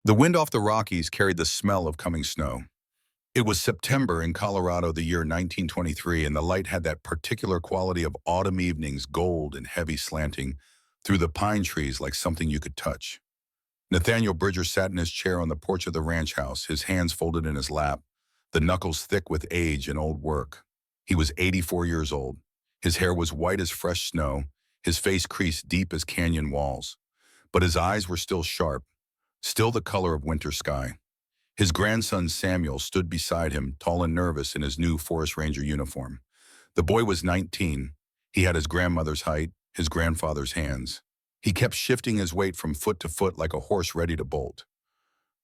The wind off the Rockies carried the smell of coming snow. It was September in Colorado, the year 1923, and the light had that particular quality of autumn evenings, gold and heavy slanting through the pine trees like something you could touch. Nathaniel Bridger sat in his chair on the porch of the ranch house, his hands folded in his lap, the knuckles thick with age and old work. He was 84 years old. His hair was white as fresh snow, his face creased deep as canyon walls. But his eyes were still sharp, still the color of winter sky. His grandson Samuel stood beside him, tall and nervous in his new forest ranger uniform. The boy was 19. He had his grandmother's height, his grandfather's hands. He kept shifting his weight from foot to foot like a horse ready to bolt.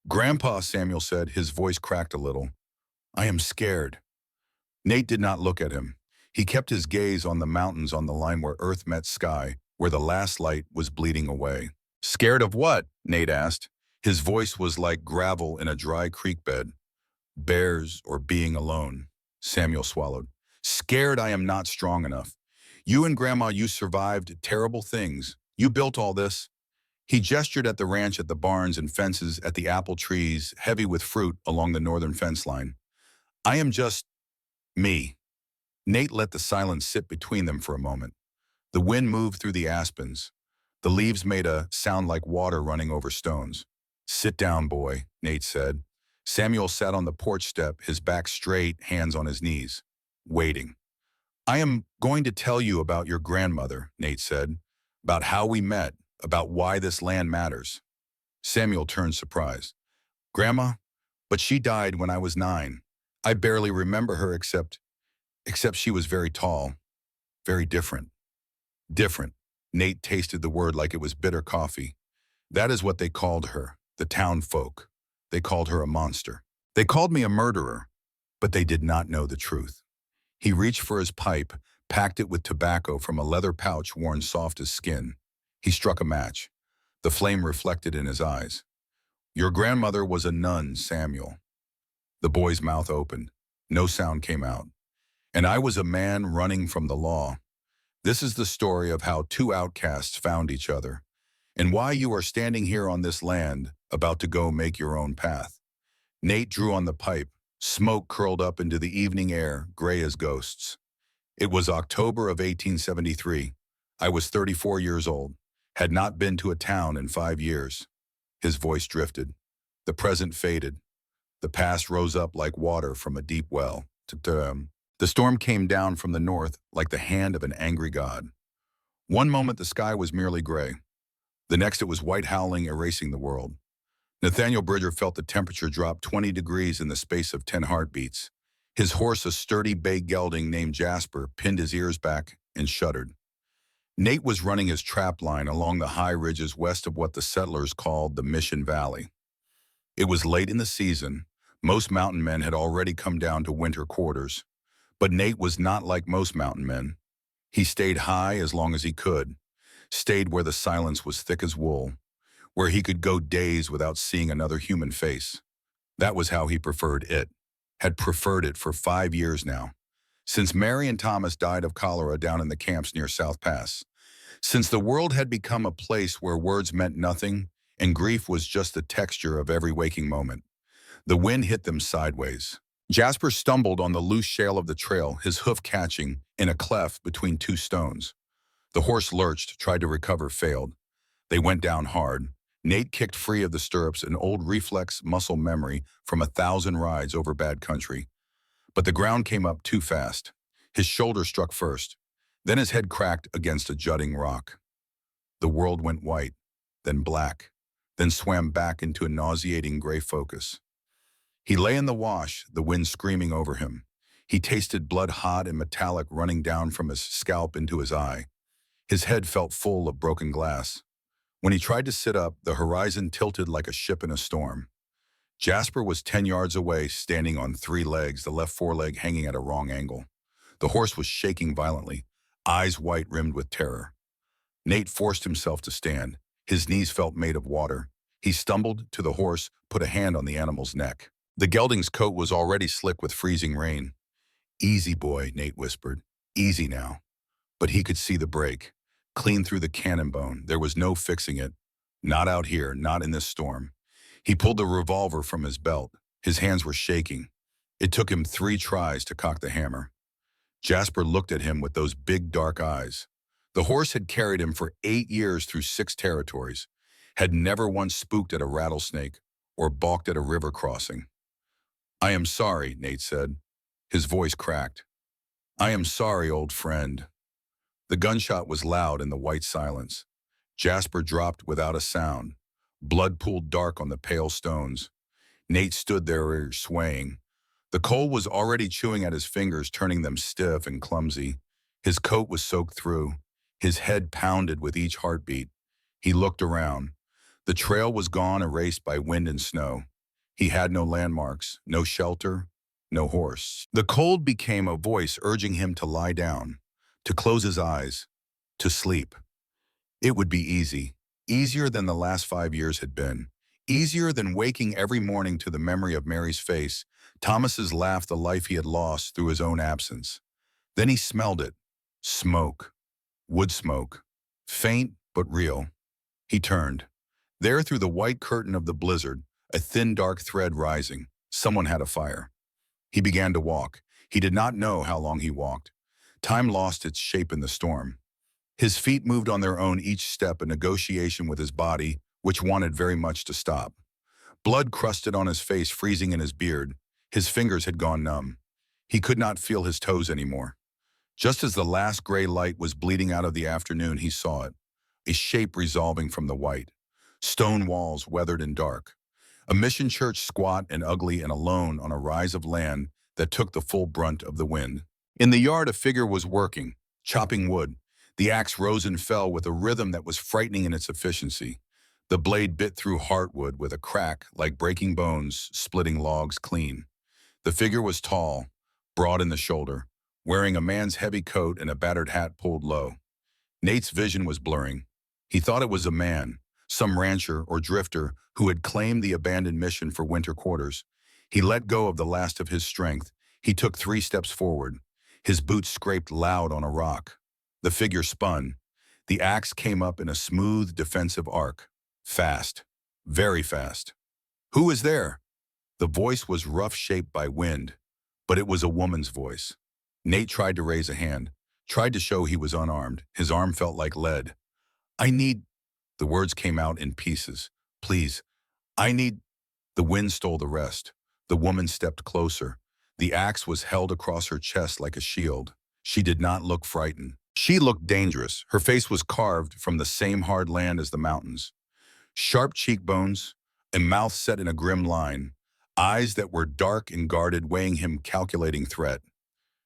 "Grandpa," Samuel said, his voice cracked a little, "I am scared." Nate did not look at him. He kept his gaze on the mountains on the line where earth met sky, where the last light was bleeding away. "Scared of what?" Nate asked. His voice was like gravel in a dry creek bed. "Bears or being alone," Samuel swallowed. "Scared I am not strong enough. You and Grandma, you survived terrible things. You built all this." He gestured at the ranch, at the barns and fences, at the apple trees, heavy with fruit along the northern fence line. "I am just me." Nate let the silence sit between them for a moment. The wind moved through the aspens. The leaves made a sound like water running over stones. "Sit down, boy," Nate said. Samuel sat on the porch step, his back straight, hands on his knees, waiting. "I am going to tell you about your grandmother," Nate said, "about how we met, about why this land matters." Samuel turned surprised. "Grandma? But she died when I was 9. I barely remember her except she was very tall, very different." "Different." Nate tasted the word like it was bitter coffee. "That is what they called her, the town folk. They called her a monster. They called me a murderer, but they did not know the truth." He reached for his pipe, packed it with tobacco from a leather pouch worn soft as skin. He struck a match. The flame reflected in his eyes. "Your grandmother was a nun, Samuel." The boy's mouth opened. No sound came out. "And I was a man running from the law. This is the story of how two outcasts found each other, and why you are standing here on this land, about to go make your own path." Nate drew on the pipe. Smoke curled up into the evening air, gray as ghosts. "It was October of 1873. I was 34 years old, had not been to a town in 5 years. His voice drifted. The present faded. The past rose up like water from a deep well. The storm came down from the north like the hand of an angry god. One moment the sky was merely gray. The next it was white, howling, erasing the world. Nathaniel Bridger felt the temperature drop 20 degrees in the space of 10 heartbeats. His horse, a sturdy bay gelding named Jasper, pinned his ears back and shuddered. Nate was running his trap line along the high ridges west of what the settlers called the Mission Valley. It was late in the season. Most mountain men had already come down to winter quarters. But Nate was not like most mountain men. He stayed high as long as he could, stayed where the silence was thick as wool, where he could go days without seeing another human face. That was how he preferred it, had preferred it for 5 years now, since Mary and Thomas died of cholera down in the camps near South Pass, since the world had become a place where words meant nothing and grief was just the texture of every waking moment. The wind hit them sideways. Jasper stumbled on the loose shale of the trail, his hoof catching in a cleft between 2 stones. The horse lurched, tried to recover, failed. They went down hard. Nate kicked free of the stirrups, an old reflex muscle memory from 1,000 rides over bad country. But the ground came up too fast. His shoulder struck first. Then his head cracked against a jutting rock. The world went white, then black, then swam back into a nauseating gray focus. He lay in the wash, the wind screaming over him. He tasted blood hot and metallic running down from his scalp into his eye. His head felt full of broken glass. When he tried to sit up, the horizon tilted like a ship in a storm. Jasper was 10 yards away, standing on 3 legs, the left foreleg hanging at a wrong angle. The horse was shaking violently, eyes white rimmed with terror. Nate forced himself to stand. His knees felt made of water. He stumbled to the horse, put a hand on the animal's neck. The gelding's coat was already slick with freezing rain. "Easy, boy," Nate whispered. "Easy now." But he could see the break. Clean through the cannon bone. There was no fixing it. Not out here, not in this storm. He pulled the revolver from his belt. His hands were shaking. It took him 3 tries to cock the hammer. Jasper looked at him with those big dark eyes. The horse had carried him for 8 years through 6 territories, had never once spooked at a rattlesnake or balked at a river crossing. "I am sorry," Nate said. His voice cracked. "I am sorry, old friend." The gunshot was loud in the white silence. Jasper dropped without a sound. Blood pooled dark on the pale stones. Nate stood there swaying. The coal was already chewing at his fingers, turning them stiff and clumsy. His coat was soaked through. His head pounded with each heartbeat. He looked around. The trail was gone, erased by wind and snow. He had no landmarks, no shelter, no horse. The cold became a voice urging him to lie down, to close his eyes, to sleep. It would be easy, easier than the last 5 years had been, easier than waking every morning to the memory of Mary's face, Thomas's laugh, the life he had lost through his own absence. Then he smelled it. Smoke. Wood smoke. Faint but real. He turned. There, through the white curtain of the blizzard, a thin dark thread rising. Someone had a fire. He began to walk. He did not know how long he walked. Time lost its shape in the storm. His feet moved on their own, each step a negotiation with his body, which wanted very much to stop. Blood crusted on his face, freezing in his beard. His fingers had gone numb. He could not feel his toes anymore. Just as the last gray light was bleeding out of the afternoon, he saw it, a shape resolving from the white. Stone walls weathered and dark. A mission church, squat and ugly and alone on a rise of land that took the full brunt of the wind. In the yard, a figure was working, chopping wood. The axe rose and fell with a rhythm that was frightening in its efficiency. The blade bit through heartwood with a crack like breaking bones, splitting logs clean. The figure was tall, broad in the shoulder, wearing a man's heavy coat and a battered hat pulled low. Nate's vision was blurring. He thought it was a man, some rancher or drifter who had claimed the abandoned mission for winter quarters. He let go of the last of his strength. He took 3 steps forward. His boots scraped loud on a rock. The figure spun. The axe came up in a smooth, defensive arc. Fast. Very fast. "Who is there?" The voice was rough, shaped by wind, but it was a woman's voice. Nate tried to raise a hand, tried to show he was unarmed. His arm felt like lead. "I need—" The words came out in pieces. "Please, I need—" The wind stole the rest. The woman stepped closer. The axe was held across her chest like a shield. She did not look frightened. She looked dangerous. Her face was carved from the same hard land as the mountains. Sharp cheekbones, a mouth set in a grim line, eyes that were dark and guarded, weighing him, calculating threat.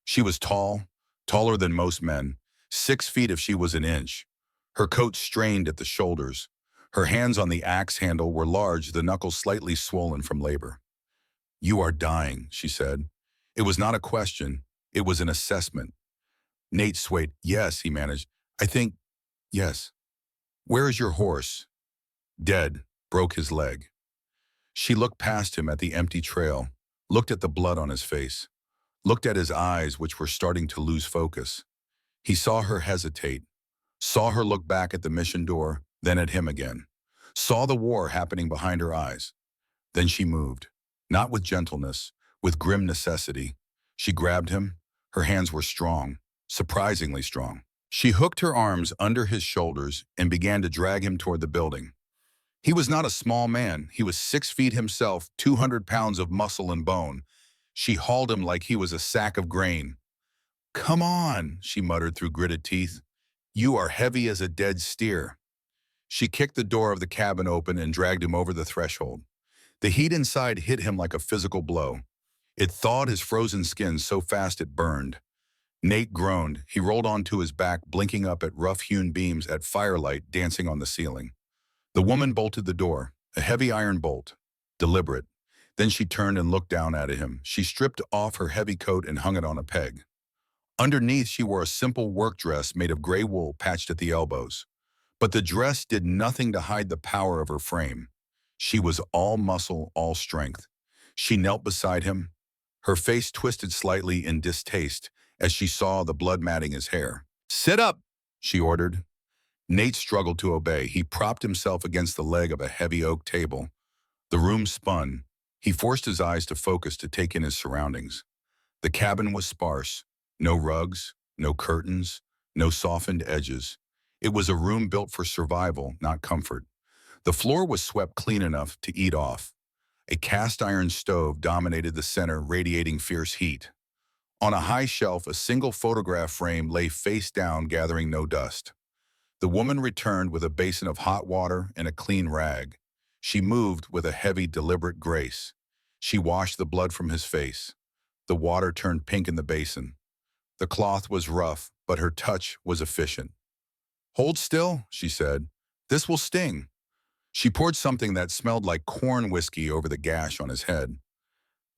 She was tall, taller than most men, 6 feet if she was an inch. Her coat strained at the shoulders. Her hands on the axe handle were large, the knuckles slightly swollen from labor. "You are dying," she said. It was not a question. It was an assessment. Nate swayed. "Yes," he managed. "I think, yes." "Where is your horse?" "Dead. Broke his leg." She looked past him at the empty trail, looked at the blood on his face, looked at his eyes, which were starting to lose focus. He saw her hesitate, saw her look back at the mission door, then at him again, saw the war happening behind her eyes. Then she moved, not with gentleness, with grim necessity. She grabbed him. Her hands were strong, surprisingly strong. She hooked her arms under his shoulders and began to drag him toward the building. He was not a small man. He was 6 feet himself, 200 pounds of muscle and bone. She hauled him like he was a sack of grain. "Come on," she muttered through gritted teeth. "You are heavy as a dead steer." She kicked the door of the cabin open and dragged him over the threshold. The heat inside hit him like a physical blow. It thawed his frozen skin so fast it burned. Nate groaned. He rolled onto his back, blinking up at rough-hewn beams, at firelight dancing on the ceiling. The woman bolted the door, a heavy iron bolt, deliberate. Then she turned and looked down at him. She stripped off her heavy coat and hung it on a peg. Underneath, she wore a simple work dress made of gray wool patched at the elbows. But the dress did nothing to hide the power of her frame. She was all muscle, all strength. She knelt beside him, her face twisted slightly in distaste as she saw the blood matting his hair. "Sit up," she ordered. Nate struggled to obey. He propped himself against the leg of a heavy oak table. The room spun. He forced his eyes to focus to take in his surroundings. The cabin was sparse. No rugs, no curtains, no softened edges. It was a room built for survival, not comfort. The floor was swept clean enough to eat off. A cast iron stove dominated the center, radiating fierce heat. On a high shelf, a single photograph frame lay face down, gathering no dust. The woman returned with a basin of hot water and a clean rag. She moved with a heavy, deliberate grace. She washed the blood from his face. The water turned pink in the basin. The cloth was rough, but her touch was efficient. "Hold still," she said. "This will sting." She poured something that smelled like corn whiskey over the gash on his head.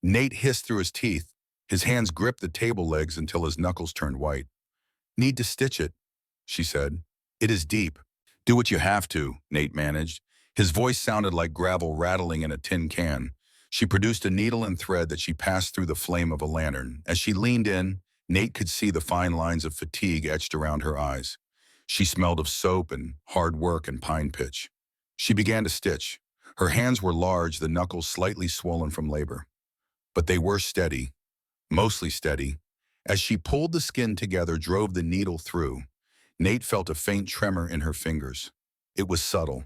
Nate hissed through his teeth. His hands gripped the table legs until his knuckles turned white. "Need to stitch it," she said. "It is deep." "Do what you have to," Nate managed. His voice sounded like gravel rattling in a tin can. She produced a needle and thread that she passed through the flame of a lantern. As she leaned in, Nate could see the fine lines of fatigue etched around her eyes. She smelled of soap and hard work and pine pitch. She began to stitch. Her hands were large, the knuckles slightly swollen from labor. But they were steady, mostly steady. As she pulled the skin together, drove the needle through, Nate felt a faint tremor in her fingers. It was subtle,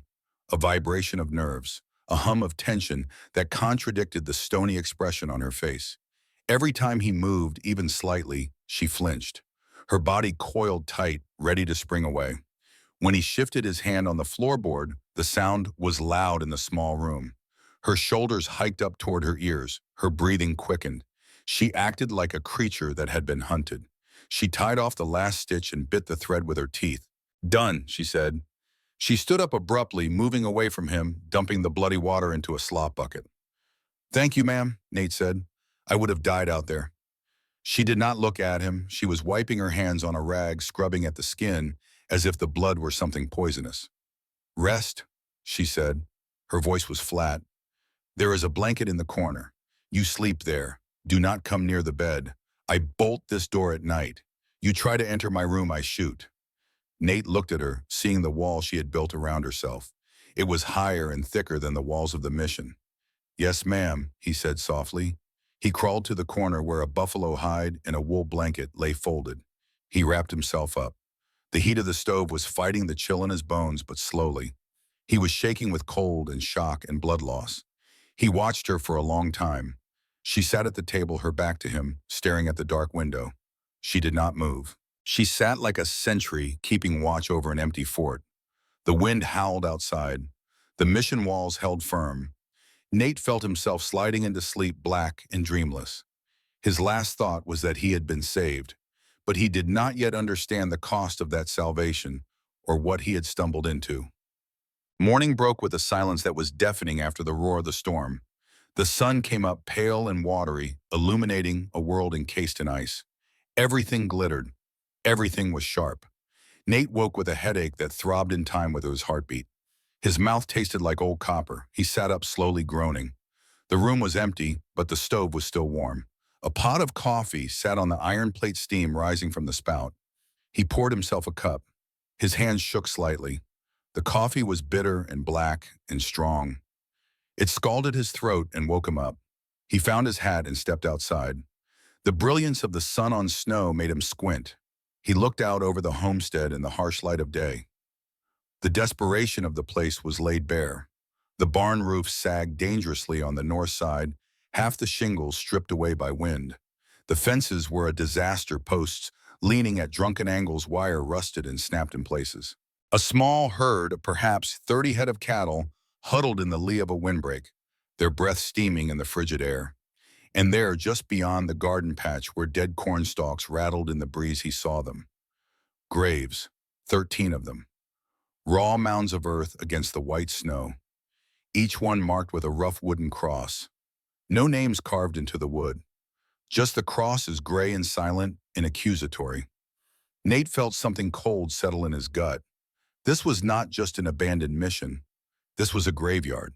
a vibration of nerves, a hum of tension that contradicted the stony expression on her face. Every time he moved, even slightly, she flinched. Her body coiled tight, ready to spring away. When he shifted his hand on the floorboard, the sound was loud in the small room. Her shoulders hiked up toward her ears, her breathing quickened. She acted like a creature that had been hunted. She tied off the last stitch and bit the thread with her teeth. "Done," she said. She stood up abruptly, moving away from him, dumping the bloody water into a slop bucket. "Thank you, ma'am," Nate said. "I would have died out there." She did not look at him. She was wiping her hands on a rag, scrubbing at the skin, as if the blood were something poisonous. "Rest," she said. Her voice was flat. "There is a blanket in the corner. You sleep there. Do not come near the bed. I bolt this door at night. You try to enter my room, I shoot." Nate looked at her, seeing the wall she had built around herself. It was higher and thicker than the walls of the mission. "Yes, ma'am," he said softly. He crawled to the corner where a buffalo hide and a wool blanket lay folded. He wrapped himself up. The heat of the stove was fighting the chill in his bones, but slowly. He was shaking with cold and shock and blood loss. He watched her for a long time. She sat at the table, her back to him, staring at the dark window. She did not move. She sat like a sentry, keeping watch over an empty fort. The wind howled outside. The mission walls held firm. Nate felt himself sliding into sleep, black and dreamless. His last thought was that he had been saved, but he did not yet understand the cost of that salvation or what he had stumbled into. Morning broke with a silence that was deafening after the roar of the storm. The sun came up pale and watery, illuminating a world encased in ice. Everything glittered. Everything was sharp. Nate woke with a headache that throbbed in time with his heartbeat. His mouth tasted like old copper. He sat up slowly, groaning. The room was empty, but the stove was still warm. A pot of coffee sat on the iron plate, steam rising from the spout. He poured himself a cup. His hands shook slightly. The coffee was bitter and black and strong. It scalded his throat and woke him up. He found his hat and stepped outside. The brilliance of the sun on snow made him squint. He looked out over the homestead in the harsh light of day. The desperation of the place was laid bare. The barn roof sagged dangerously on the north side, half the shingles stripped away by wind. The fences were a disaster, posts leaning at drunken angles, wire rusted and snapped in places. A small herd of perhaps 30 head of cattle huddled in the lee of a windbreak, their breath steaming in the frigid air. And there, just beyond the garden patch where dead corn stalks rattled in the breeze, he saw them. Graves, 13 of them. Raw mounds of earth against the white snow, each one marked with a rough wooden cross. No names carved into the wood. Just the crosses, gray and silent and accusatory. Nate felt something cold settle in his gut. This was not just an abandoned mission. This was a graveyard.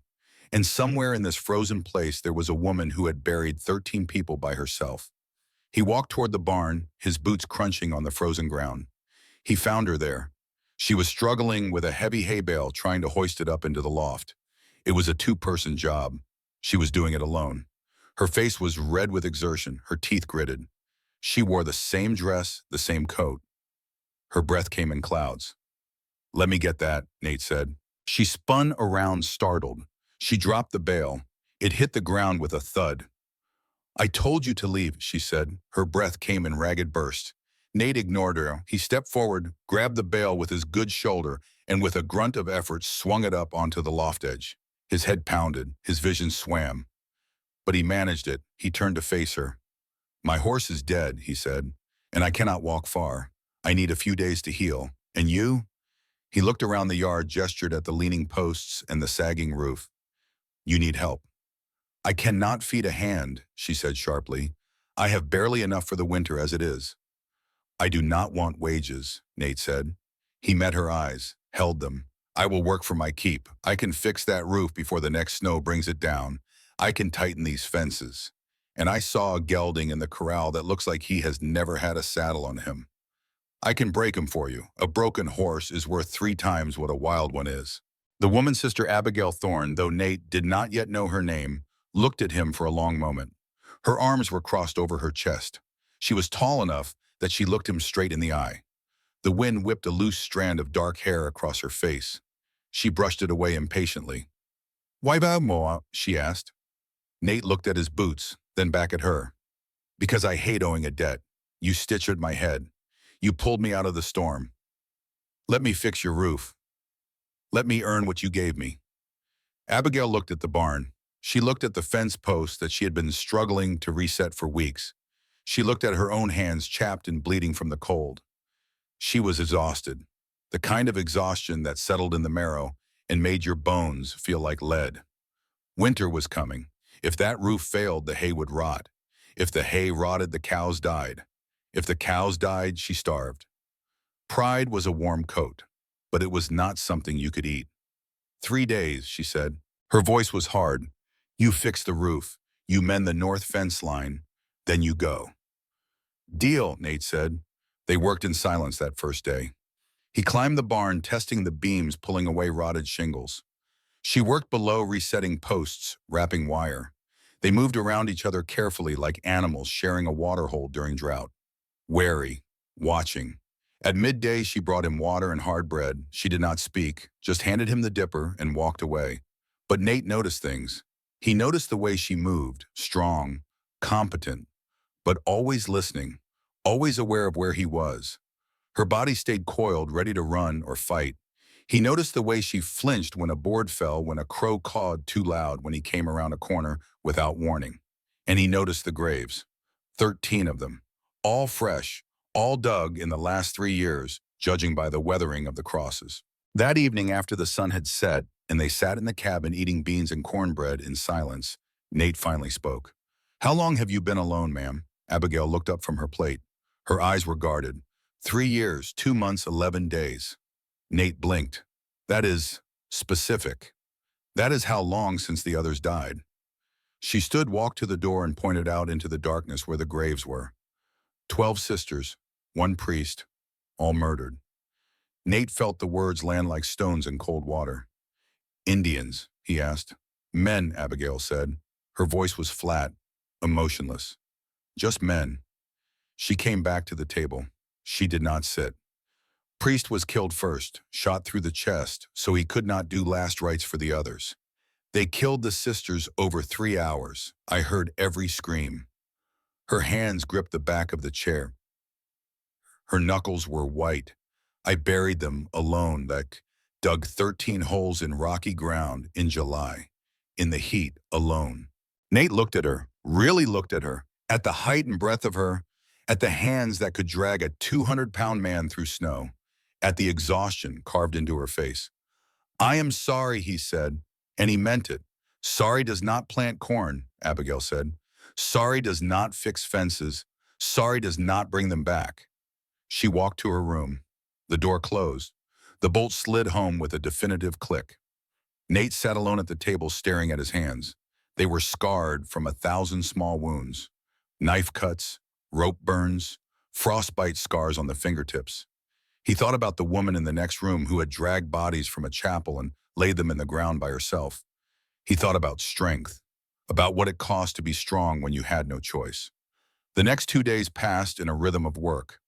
And somewhere in this frozen place there was a woman who had buried 13 people by herself. He walked toward the barn, his boots crunching on the frozen ground. He found her there. She was struggling with a heavy hay bale, trying to hoist it up into the loft. It was a two-person job. She was doing it alone. Her face was red with exertion, her teeth gritted. She wore the same dress, the same coat. Her breath came in clouds. "Let me get that," Nate said. She spun around, startled. She dropped the bale. It hit the ground with a thud. "I told you to leave," she said. Her breath came in ragged bursts. Nate ignored her. He stepped forward, grabbed the bale with his good shoulder, and with a grunt of effort swung it up onto the loft edge. His head pounded, his vision swam. But he managed it. He turned to face her. "My horse is dead," he said, "and I cannot walk far. I need a few days to heal. And you?" He looked around the yard, gestured at the leaning posts and the sagging roof. "You need help." "I cannot feed a hand," she said sharply. "I have barely enough for the winter as it is." "I do not want wages," Nate said. He met her eyes, held them. "I will work for my keep. I can fix that roof before the next snow brings it down. I can tighten these fences." And I saw a gelding in the corral that looks like he has never had a saddle on him. "I can break him for you. A broken horse is worth 3 times what a wild one is." The woman's sister Abigail Thorne, though Nate did not yet know her name, looked at him for a long moment. Her arms were crossed over her chest. She was tall enough that she looked him straight in the eye. The wind whipped a loose strand of dark hair across her face. She brushed it away impatiently. "Why bow more?" she asked. Nate looked at his boots, then back at her. "Because I hate owing a debt. You stitched my head. You pulled me out of the storm. Let me fix your roof. Let me earn what you gave me." Abigail looked at the barn. She looked at the fence posts that she had been struggling to reset for weeks. She looked at her own hands chapped and bleeding from the cold. She was exhausted, the kind of exhaustion that settled in the marrow and made your bones feel like lead. Winter was coming. If that roof failed, the hay would rot. If the hay rotted, the cows died. If the cows died, she starved. Pride was a warm coat, but it was not something you could eat. 3 days, she said. Her voice was hard. You fix the roof. You mend the north fence line. Then you go. Deal, Nate said. They worked in silence that first day. He climbed the barn, testing the beams, pulling away rotted shingles. She worked below, resetting posts, wrapping wire. They moved around each other carefully like animals sharing a water hole during drought. Wary, watching. At midday, she brought him water and hard bread. She did not speak, just handed him the dipper and walked away. But Nate noticed things. He noticed the way she moved, strong, competent, but always listening, always aware of where he was. Her body stayed coiled, ready to run or fight. He noticed the way she flinched when a board fell, when a crow cawed too loud when he came around a corner without warning. And he noticed the graves, 13 of them, all fresh, all dug in the last 3 years, judging by the weathering of the crosses. That evening, after the sun had set and they sat in the cabin eating beans and cornbread in silence, Nate finally spoke. "How long have you been alone, ma'am?" Abigail looked up from her plate. Her eyes were guarded. 3 years, 2 months, 11 days. Nate blinked. "That is specific. That is how long since the others died." She stood, walked to the door, and pointed out into the darkness where the graves were. 12 sisters, 1 priest, all murdered. Nate felt the words land like stones in cold water. "Indians?" he asked. "Men," Abigail said. Her voice was flat, emotionless. "Just men." She came back to the table. She did not sit. Priest was killed first, shot through the chest, so he could not do last rites for the others. They killed the sisters over 3 hours. I heard every scream. Her hands gripped the back of the chair. Her knuckles were white. I buried them alone, dug 13 holes in rocky ground in July, in the heat, alone. Nate looked at her, really looked at her, at the height and breadth of her, at the hands that could drag a 200-pound man through snow, at the exhaustion carved into her face. "I am sorry," he said, and he meant it. "Sorry does not plant corn," Abigail said. "Sorry does not fix fences. Sorry does not bring them back." She walked to her room. The door closed. The bolt slid home with a definitive click. Nate sat alone at the table staring at his hands. They were scarred from 1,000 small wounds. Knife cuts, rope burns, frostbite scars on the fingertips. He thought about the woman in the next room who had dragged bodies from a chapel and laid them in the ground by herself. He thought about strength, about what it cost to be strong when you had no choice. The next 2 days passed in a rhythm of work.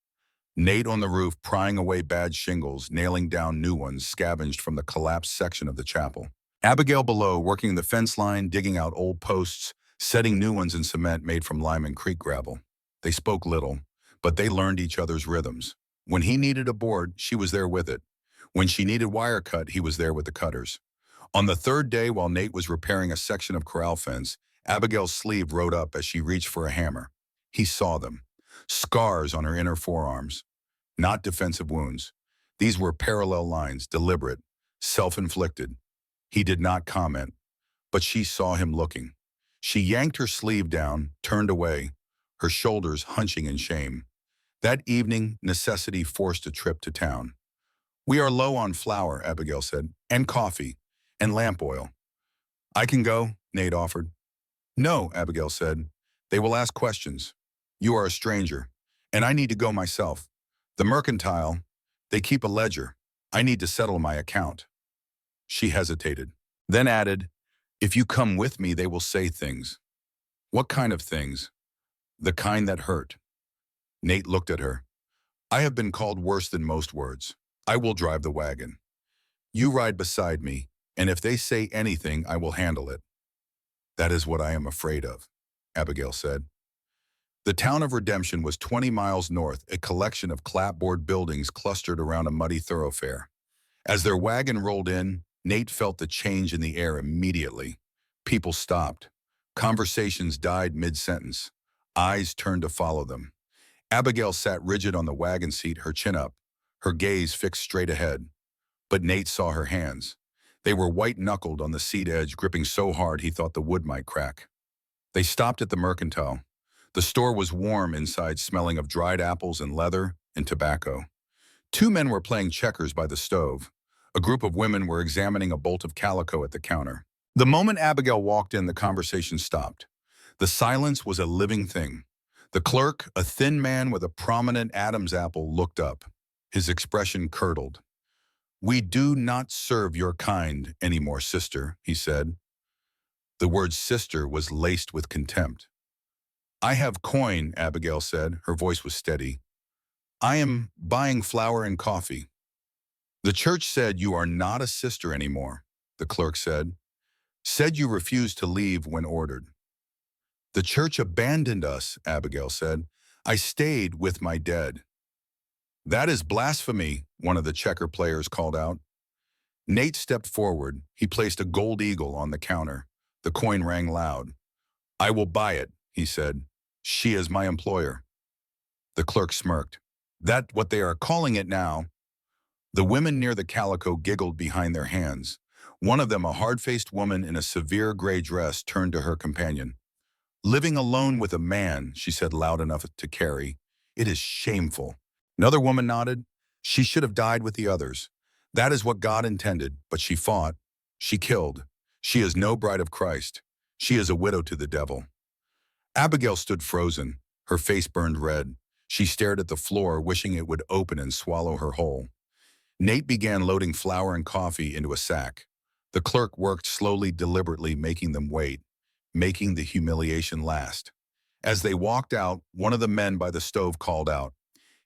Nate on the roof prying away bad shingles, nailing down new ones scavenged from the collapsed section of the chapel. Abigail below working the fence line, digging out old posts, setting new ones in cement made from Lyman Creek gravel. They spoke little, but they learned each other's rhythms. When he needed a board, she was there with it. When she needed wire cut, he was there with the cutters. On the third day, while Nate was repairing a section of corral fence, Abigail's sleeve rode up as she reached for a hammer. He saw them. Scars on her inner forearms. Not defensive wounds. These were parallel lines, deliberate, self-inflicted. He did not comment, but she saw him looking. She yanked her sleeve down, turned away, her shoulders hunching in shame. That evening, necessity forced a trip to town. "We are low on flour," Abigail said, "and coffee, and lamp oil." "I can go," Nate offered. "No," Abigail said. "They will ask questions. You are a stranger, and I need to go myself. The mercantile, they keep a ledger. I need to settle my account." She hesitated, then added, "If you come with me, they will say things." "What kind of things?" "The kind that hurt." Nate looked at her. "I have been called worse than most words. I will drive the wagon. You ride beside me, and if they say anything, I will handle it." "That is what I am afraid of," Abigail said. The town of Redemption was 20 miles north, a collection of clapboard buildings clustered around a muddy thoroughfare. As their wagon rolled in, Nate felt the change in the air immediately. People stopped. Conversations died mid-sentence. Eyes turned to follow them. Abigail sat rigid on the wagon seat, her chin up, her gaze fixed straight ahead. But Nate saw her hands. They were white-knuckled on the seat edge, gripping so hard he thought the wood might crack. They stopped at the mercantile. The store was warm inside, smelling of dried apples and leather and tobacco. Two men were playing checkers by the stove. A group of women were examining a bolt of calico at the counter. The moment Abigail walked in, the conversation stopped. The silence was a living thing. The clerk, a thin man with a prominent Adam's apple, looked up. His expression curdled. "We do not serve your kind anymore, sister," he said. The word sister was laced with contempt. "I have coin," Abigail said. Her voice was steady. "I am buying flour and coffee." "The church said you are not a sister anymore," the clerk said. "Said you refused to leave when ordered." "The church abandoned us," Abigail said. "I stayed with my dead." "That is blasphemy," one of the checker players called out. Nate stepped forward. He placed a gold eagle on the counter. The coin rang loud. "I will buy it," he said. "She is my employer." The clerk smirked. "That's what they are calling it now." The women near the calico giggled behind their hands. One of them, a hard-faced woman in a severe gray dress, turned to her companion. "Living alone with a man," she said loud enough to carry. "It is shameful." Another woman nodded. "She should have died with the others. That is what God intended, but she fought. She killed. She is no bride of Christ. She is a widow to the devil." Abigail stood frozen. Her face burned red. She stared at the floor, wishing it would open and swallow her whole. Nate began loading flour and coffee into a sack. The clerk worked slowly, deliberately, making them wait, making the humiliation last. As they walked out, one of the men by the stove called out,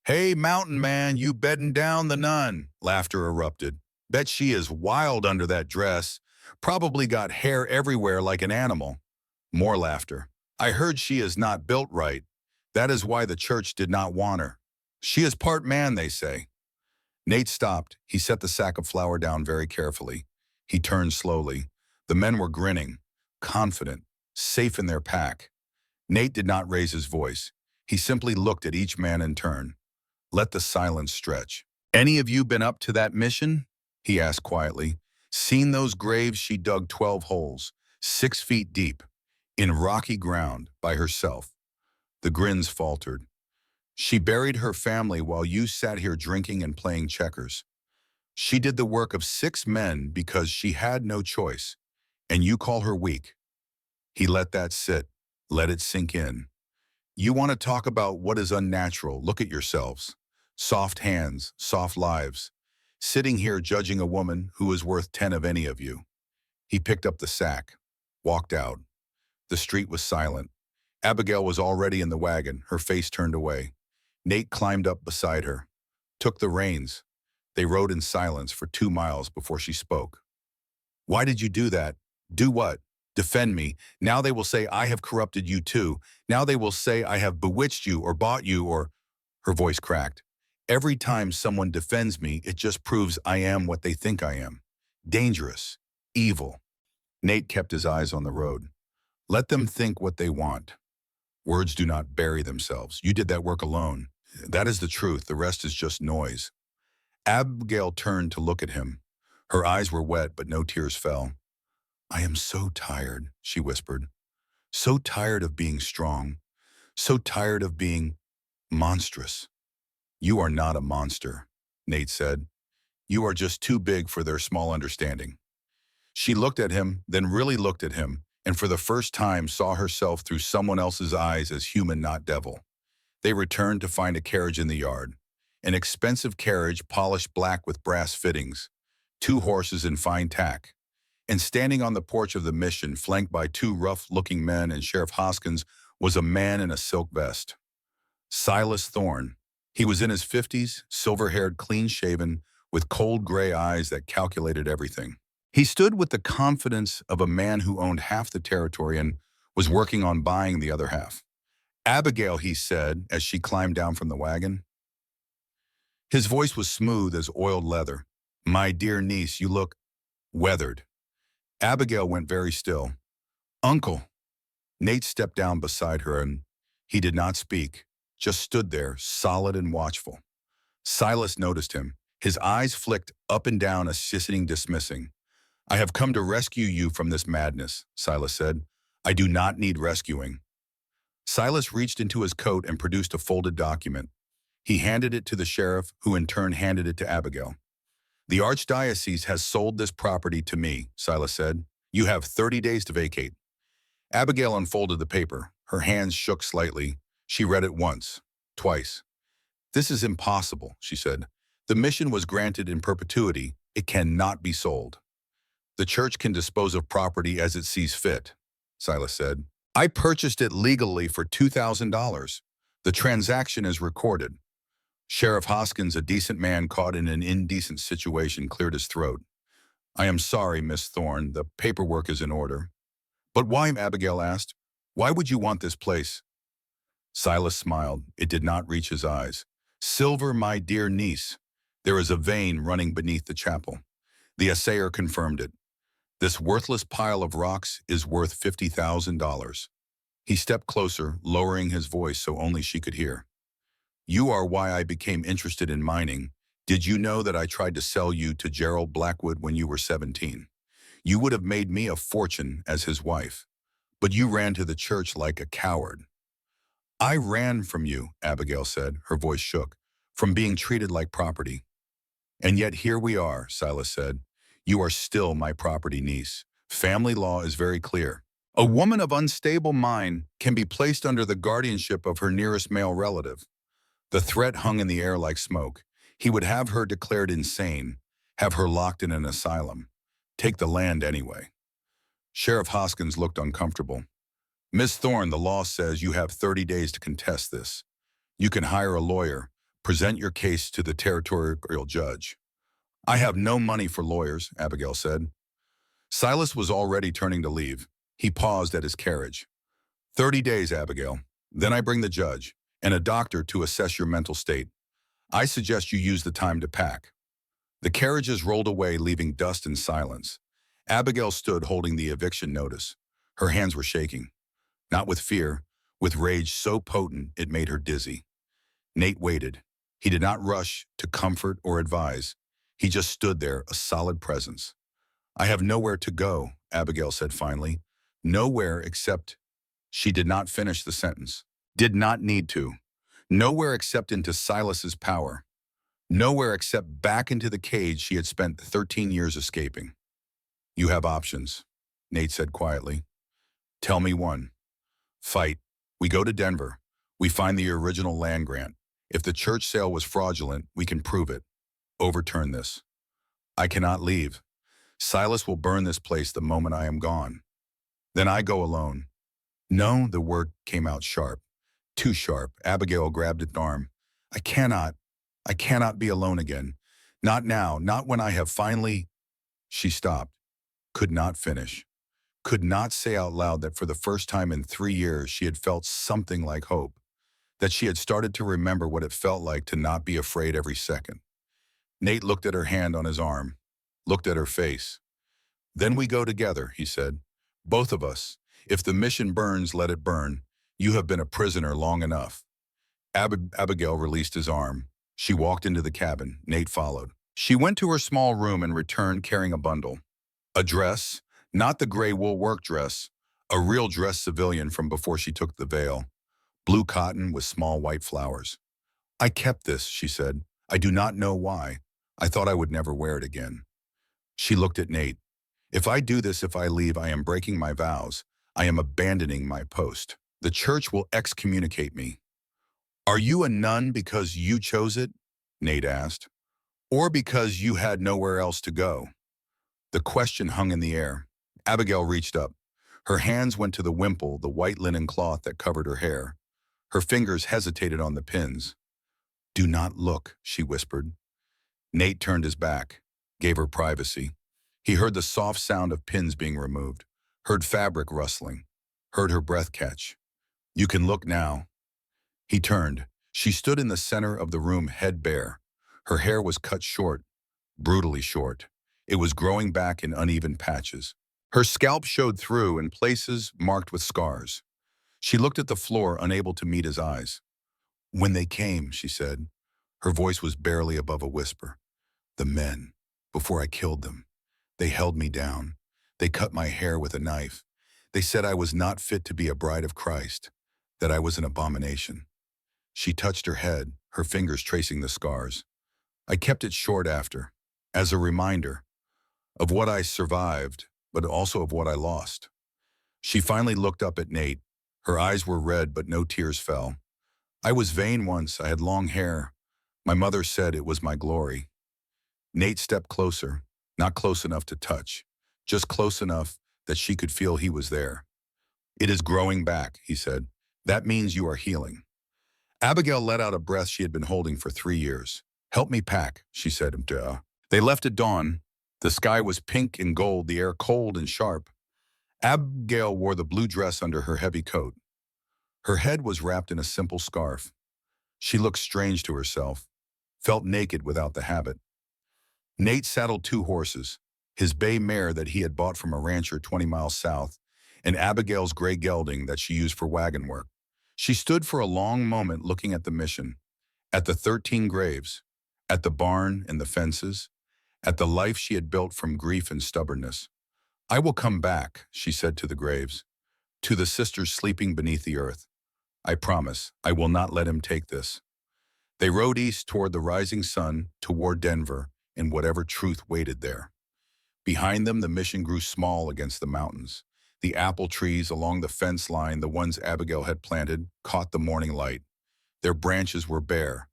"Hey, mountain man, you bedding down the nun?" Laughter erupted. "Bet she is wild under that dress. Probably got hair everywhere like an animal." More laughter. "I heard she is not built right. That is why the church did not want her. She is part man, they say." Nate stopped. He set the sack of flour down very carefully. He turned slowly. The men were grinning, confident, safe in their pack. Nate did not raise his voice. He simply looked at each man in turn. Let the silence stretch. "Any of you been up to that mission?" he asked quietly. "Seen those graves? She dug 12 holes, 6 feet deep, in rocky ground, by herself." The grins faltered. "She buried her family while you sat here drinking and playing checkers. She did the work of 6 men because she had no choice, and you call her weak." He let that sit, let it sink in. "You want to talk about what is unnatural? Look at yourselves. Soft hands, soft lives. Sitting here judging a woman who is worth 10 of any of you." He picked up the sack. walked out. The street was silent. Abigail was already in the wagon, her face turned away. Nate climbed up beside her, took the reins. They rode in silence for 2 miles before she spoke. Why did you do that? Do what? Defend me. Now they will say I have corrupted you too. Now they will say I have bewitched you or bought you or... Her voice cracked. Every time someone defends me, it just proves I am what they think I am. Dangerous. Evil. Nate kept his eyes on the road. Let them think what they want. Words do not bury themselves. You did that work alone. That is the truth. The rest is just noise. Abigail turned to look at him. Her eyes were wet, but no tears fell. I am so tired, she whispered. So tired of being strong. So tired of being monstrous. You are not a monster, Nate said. You are just too big for their small understanding. She looked at him, then really looked at him, and for the first time saw herself through someone else's eyes as human, not devil. They returned to find a carriage in the yard. An expensive carriage polished black with brass fittings, 2 horses in fine tack. And standing on the porch of the mission, flanked by 2 rough-looking men and Sheriff Hoskins, was a man in a silk vest. Silas Thorne. He was in his 50s, silver-haired, clean-shaven, with cold gray eyes that calculated everything. He stood with the confidence of a man who owned half the territory and was working on buying the other half. Abigail, he said, as she climbed down from the wagon. His voice was smooth as oiled leather. My dear niece, you look weathered. Abigail went very still. Uncle. Nate stepped down beside her and he did not speak, just stood there, solid and watchful. Silas noticed him. His eyes flicked up and down, assisting, dismissing. I have come to rescue you from this madness, Silas said. I do not need rescuing. Silas reached into his coat and produced a folded document. He handed it to the sheriff, who in turn handed it to Abigail. The archdiocese has sold this property to me, Silas said. You have 30 days to vacate. Abigail unfolded the paper. Her hands shook slightly. She read it once, twice. This is impossible, she said. The mission was granted in perpetuity. It cannot be sold. The church can dispose of property as it sees fit, Silas said. I purchased it legally for $2,000. The transaction is recorded. Sheriff Hoskins, a decent man caught in an indecent situation, cleared his throat. I am sorry, Miss Thorne. The paperwork is in order. But why, Abigail asked. Why would you want this place? Silas smiled. It did not reach his eyes. Silver, my dear niece. There is a vein running beneath the chapel. The assayer confirmed it. This worthless pile of rocks is worth $50,000. He stepped closer, lowering his voice so only she could hear. You are why I became interested in mining. Did you know that I tried to sell you to Gerald Blackwood when you were 17? You would have made me a fortune as his wife. But you ran to the church like a coward. I ran from you, Abigail said. Her voice shook, from being treated like property. And yet here we are, Silas said. You are still my property, niece. Family law is very clear. A woman of unstable mind can be placed under the guardianship of her nearest male relative. The threat hung in the air like smoke. He would have her declared insane, have her locked in an asylum. Take the land anyway. Sheriff Hoskins looked uncomfortable. Miss Thorne, the law says you have 30 days to contest this. You can hire a lawyer, present your case to the territorial judge. I have no money for lawyers, Abigail said. Silas was already turning to leave. He paused at his carriage. 30 days, Abigail. Then I bring the judge and a doctor to assess your mental state. I suggest you use the time to pack. The carriages rolled away, leaving dust and silence. Abigail stood holding the eviction notice. Her hands were shaking. Not with fear, with rage so potent it made her dizzy. Nate waited. He did not rush to comfort or advise. He just stood there, a solid presence. I have nowhere to go, Abigail said finally. Nowhere except... She did not finish the sentence. Did not need to. Nowhere except into Silas's power. Nowhere except back into the cage she had spent 13 years escaping. You have options, Nate said quietly. Tell me one. Fight. We go to Denver. We find the original land grant. If the church sale was fraudulent, we can prove it. Overturn this. I cannot leave. Silas will burn this place the moment I am gone. Then I go alone. No, the word came out sharp. Too sharp. Abigail grabbed at an arm. I cannot. I cannot be alone again. Not now. Not when I have finally. She stopped. Could not finish. Could not say out loud that for the first time in 3 years she had felt something like hope. That she had started to remember what it felt like to not be afraid every second. Nate looked at her hand on his arm. Looked at her face. Then we go together, he said. Both of us. If the mission burns, let it burn. You have been a prisoner long enough. Abigail released his arm. She walked into the cabin. Nate followed. She went to her small room and returned carrying a bundle. A dress, not the gray wool work dress, a real dress civilian from before she took the veil. Blue cotton with small white flowers. I kept this, she said. I do not know why. I thought I would never wear it again. She looked at Nate. If I do this, if I leave, I am breaking my vows. I am abandoning my post. The church will excommunicate me. Are you a nun because you chose it? Nate asked. Or because you had nowhere else to go? The question hung in the air. Abigail reached up. Her hands went to the wimple, the white linen cloth that covered her hair. Her fingers hesitated on the pins. Do not look, she whispered. Nate turned his back, gave her privacy. He heard the soft sound of pins being removed, heard fabric rustling, heard her breath catch. You can look now. He turned. She stood in the center of the room, head bare. Her hair was cut short, brutally short. It was growing back in uneven patches. Her scalp showed through in places marked with scars. She looked at the floor, unable to meet his eyes. When they came, she said. Her voice was barely above a whisper. The men, before I killed them. They held me down. They cut my hair with a knife. They said I was not fit to be a bride of Christ, that I was an abomination. She touched her head, her fingers tracing the scars. I kept it short after, as a reminder of what I survived, but also of what I lost. She finally looked up at Nate. Her eyes were red, but no tears fell. I was vain once. I had long hair. My mother said it was my glory. Nate stepped closer, not close enough to touch, just close enough that she could feel he was there. It is growing back, he said. That means you are healing. Abigail let out a breath she had been holding for 3 years. Help me pack, she said. Duh. They left at dawn. The sky was pink and gold, the air cold and sharp. Abigail wore the blue dress under her heavy coat. Her head was wrapped in a simple scarf. She looked strange to herself, felt naked without the habit. Nate saddled 2 horses, his bay mare that he had bought from a rancher 20 miles south, and Abigail's gray gelding that she used for wagon work. She stood for a long moment looking at the mission, at the 13 graves, at the barn and the fences, at the life she had built from grief and stubbornness. I will come back, she said to the graves, to the sisters sleeping beneath the earth. I promise, I will not let him take this. They rode east toward the rising sun, toward Denver, and whatever truth waited there. Behind them, the mission grew small against the mountains. The apple trees along the fence line, the ones Abigail had planted, caught the morning light. Their branches were bare,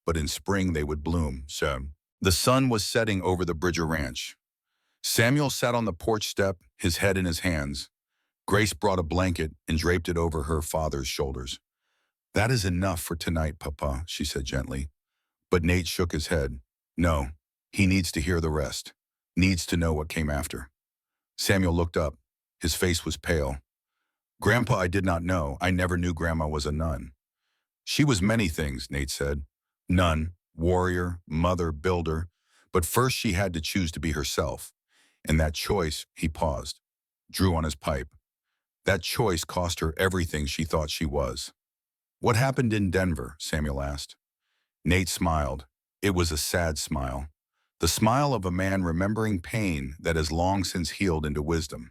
but in spring they would bloom. So the sun was setting over the Bridger Ranch. Samuel sat on the porch step, his head in his hands. Grace brought a blanket and draped it over her father's shoulders. That is enough for tonight, Papa, she said gently. But Nate shook his head. No, he needs to hear the rest, needs to know what came after. Samuel looked up. His face was pale. Grandpa, I did not know. I never knew Grandma was a nun. She was many things, Nate said. Nun, warrior, mother, builder. But first she had to choose to be herself. And that choice, he paused, drew on his pipe. That choice cost her everything she thought she was. What happened in Denver? Samuel asked. Nate smiled. It was a sad smile. The smile of a man remembering pain that has long since healed into wisdom.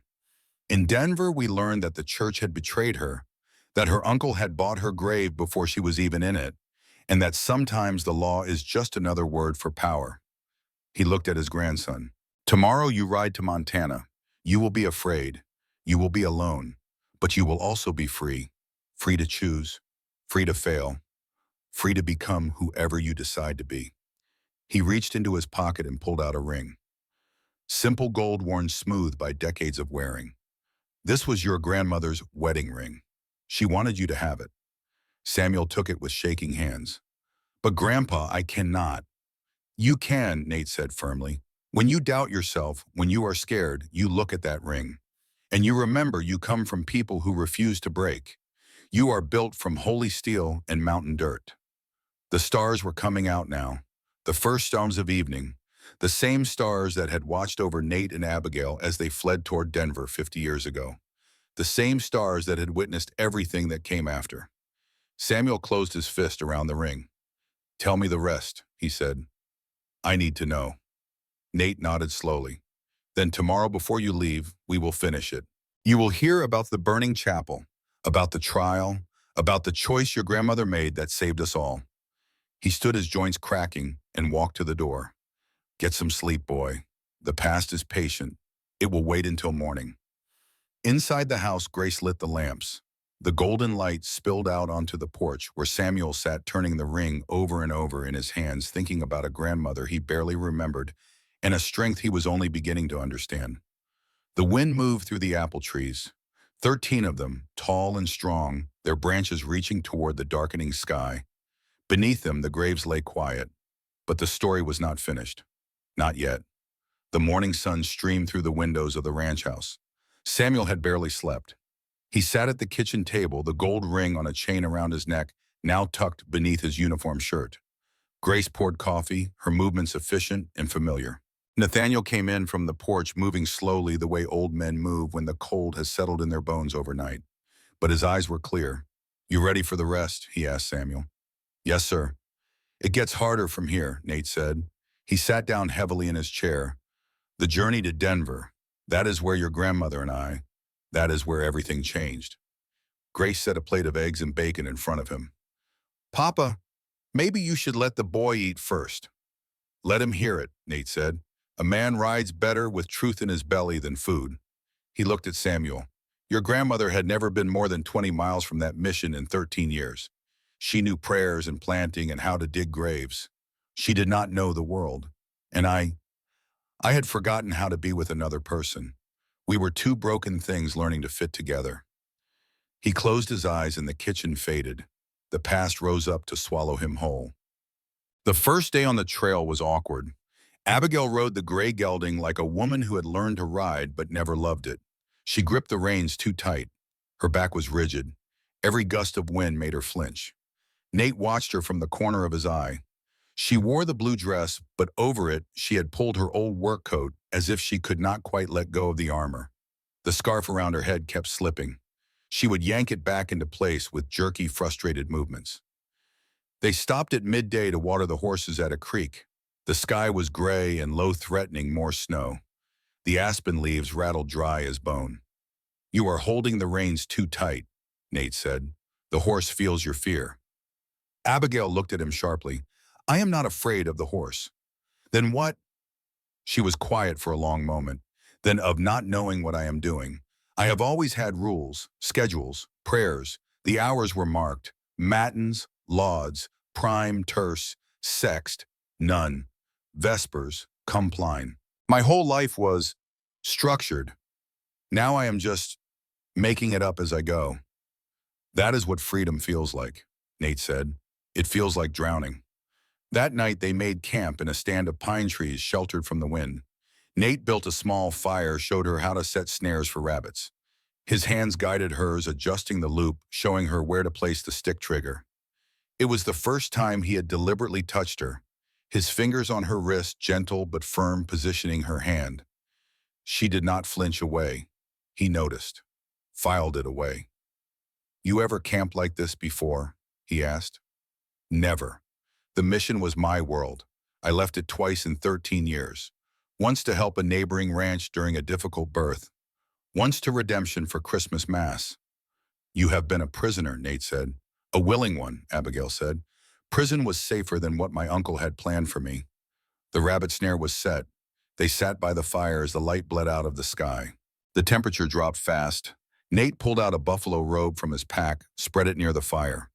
In Denver, we learned that the church had betrayed her, that her uncle had bought her grave before she was even in it, and that sometimes the law is just another word for power. He looked at his grandson. Tomorrow you ride to Montana. You will be afraid. You will be alone. But you will also be free. Free to choose. Free to fail. Free to become whoever you decide to be. He reached into his pocket and pulled out a ring. Simple gold worn smooth by decades of wearing. This was your grandmother's wedding ring. She wanted you to have it. Samuel took it with shaking hands. But Grandpa, I cannot. You can, Nate said firmly. When you doubt yourself, when you are scared, you look at that ring. And you remember you come from people who refuse to break. You are built from holy steel and mountain dirt. The stars were coming out now, the first stars of evening, the same stars that had watched over Nate and Abigail as they fled toward Denver 50 years ago, the same stars that had witnessed everything that came after. Samuel closed his fist around the ring. Tell me the rest, he said. I need to know. Nate nodded slowly. Then tomorrow before you leave, we will finish it. You will hear about the burning chapel, about the trial, about the choice your grandmother made that saved us all. He stood his joints cracking and walked to the door. Get some sleep, boy. The past is patient. It will wait until morning. Inside the house, Grace lit the lamps. The golden light spilled out onto the porch where Samuel sat turning the ring over and over in his hands, thinking about a grandmother he barely remembered and a strength he was only beginning to understand. The wind moved through the apple trees, 13 of them, tall and strong, their branches reaching toward the darkening sky. Beneath them, the graves lay quiet, but the story was not finished. Not yet. The morning sun streamed through the windows of the ranch house. Samuel had barely slept. He sat at the kitchen table, the gold ring on a chain around his neck, now tucked beneath his uniform shirt. Grace poured coffee, her movements efficient and familiar. Nathaniel came in from the porch, moving slowly the way old men move when the cold has settled in their bones overnight. But his eyes were clear. You ready for the rest? He asked Samuel. Yes, sir. It gets harder from here, Nate said. He sat down heavily in his chair. The journey to Denver, that is where your grandmother and I, that is where everything changed. Grace set a plate of eggs and bacon in front of him. Papa, maybe you should let the boy eat first. Let him hear it, Nate said. A man rides better with truth in his belly than food. He looked at Samuel. Your grandmother had never been more than 20 miles from that mission in 13 years. She knew prayers and planting and how to dig graves. She did not know the world. And I had forgotten how to be with another person. We were two broken things learning to fit together. He closed his eyes and the kitchen faded. The past rose up to swallow him whole. The first day on the trail was awkward. Abigail rode the gray gelding like a woman who had learned to ride but never loved it. She gripped the reins too tight. Her back was rigid. Every gust of wind made her flinch. Nate watched her from the corner of his eye. She wore the blue dress, but over it, she had pulled her old work coat as if she could not quite let go of the armor. The scarf around her head kept slipping. She would yank it back into place with jerky, frustrated movements. They stopped at midday to water the horses at a creek. The sky was gray and low, threatening more snow. The aspen leaves rattled dry as bone. You are holding the reins too tight, Nate said. The horse feels your fear. Abigail looked at him sharply. I am not afraid of the horse. Then what? She was quiet for a long moment. Then of not knowing what I am doing. I have always had rules, schedules, prayers. The hours were marked. Matins, lauds, prime, terce, sext, none. Vespers, compline. My whole life was structured. Now I am just making it up as I go. That is what freedom feels like, Nate said. It feels like drowning. That night they made camp in a stand of pine trees sheltered from the wind. Nate built a small fire, showed her how to set snares for rabbits. His hands guided hers, adjusting the loop, showing her where to place the stick trigger. It was the first time he had deliberately touched her, his fingers on her wrist, gentle but firm, positioning her hand. She did not flinch away. He noticed, filed it away. You ever camped like this before? He asked. Never. The mission was my world. I left it twice in 13 years. Once to help a neighboring ranch during a difficult birth. Once to redemption for Christmas Mass. You have been a prisoner, Nate said. A willing one, Abigail said. Prison was safer than what my uncle had planned for me. The rabbit snare was set. They sat by the fire as the light bled out of the sky. The temperature dropped fast. Nate pulled out a buffalo robe from his pack, spread it near the fire.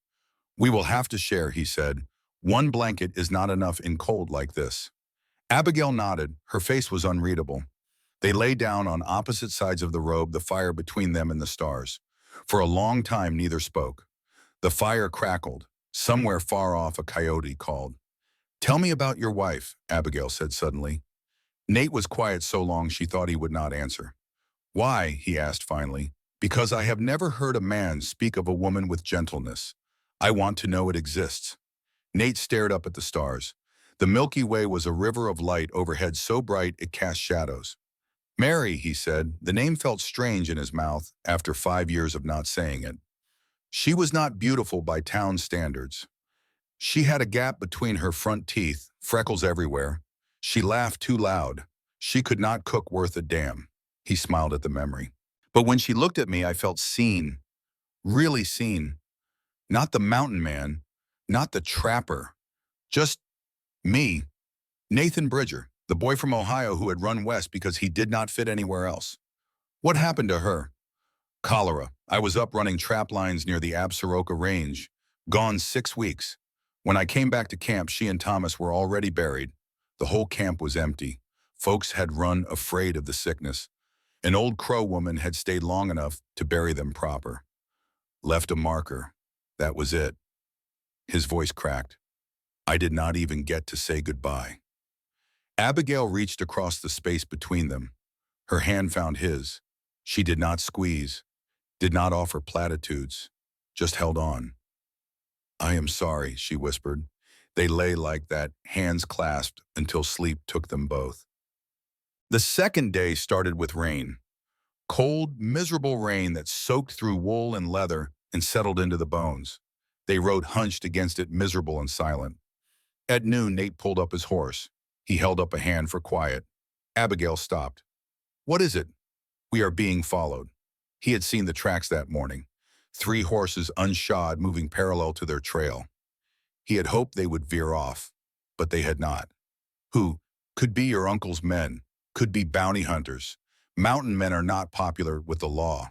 We will have to share, he said. One blanket is not enough in cold like this. Abigail nodded. Her face was unreadable. They lay down on opposite sides of the robe, the fire between them and the stars. For a long time, neither spoke. The fire crackled. Somewhere far off, a coyote called. "Tell me about your wife," Abigail said suddenly. Nate was quiet so long she thought he would not answer. "Why?" he asked finally. "Because I have never heard a man speak of a woman with gentleness. I want to know it exists." Nate stared up at the stars. The Milky Way was a river of light overhead so bright it cast shadows. "Mary," he said. The name felt strange in his mouth after 5 years of not saying it. She was not beautiful by town standards. She had a gap between her front teeth, freckles everywhere. She laughed too loud. She could not cook worth a damn. He smiled at the memory. But when she looked at me, I felt seen. Really seen. Not the mountain man. Not the trapper. Just me. Nathan Bridger, the boy from Ohio who had run west because he did not fit anywhere else. What happened to her? Cholera. I was up running trap lines near the Absaroka Range. Gone 6 weeks. When I came back to camp, she and Thomas were already buried. The whole camp was empty. Folks had run afraid of the sickness. An old Crow woman had stayed long enough to bury them proper. Left a marker. That was it. His voice cracked. I did not even get to say goodbye. Abigail reached across the space between them. Her hand found his. She did not squeeze, did not offer platitudes, just held on. "I am sorry," she whispered. They lay like that, hands clasped, until sleep took them both. The second day started with rain. Cold, miserable rain that soaked through wool and leather and settled into the bones. They rode hunched against it, miserable and silent. At noon, Nate pulled up his horse. He held up a hand for quiet. Abigail stopped. "What is it?" "We are being followed." He had seen the tracks that morning. 3 horses unshod moving parallel to their trail. He had hoped they would veer off, but they had not. Who? Could be your uncle's men. Could be bounty hunters. Mountain men are not popular with the law.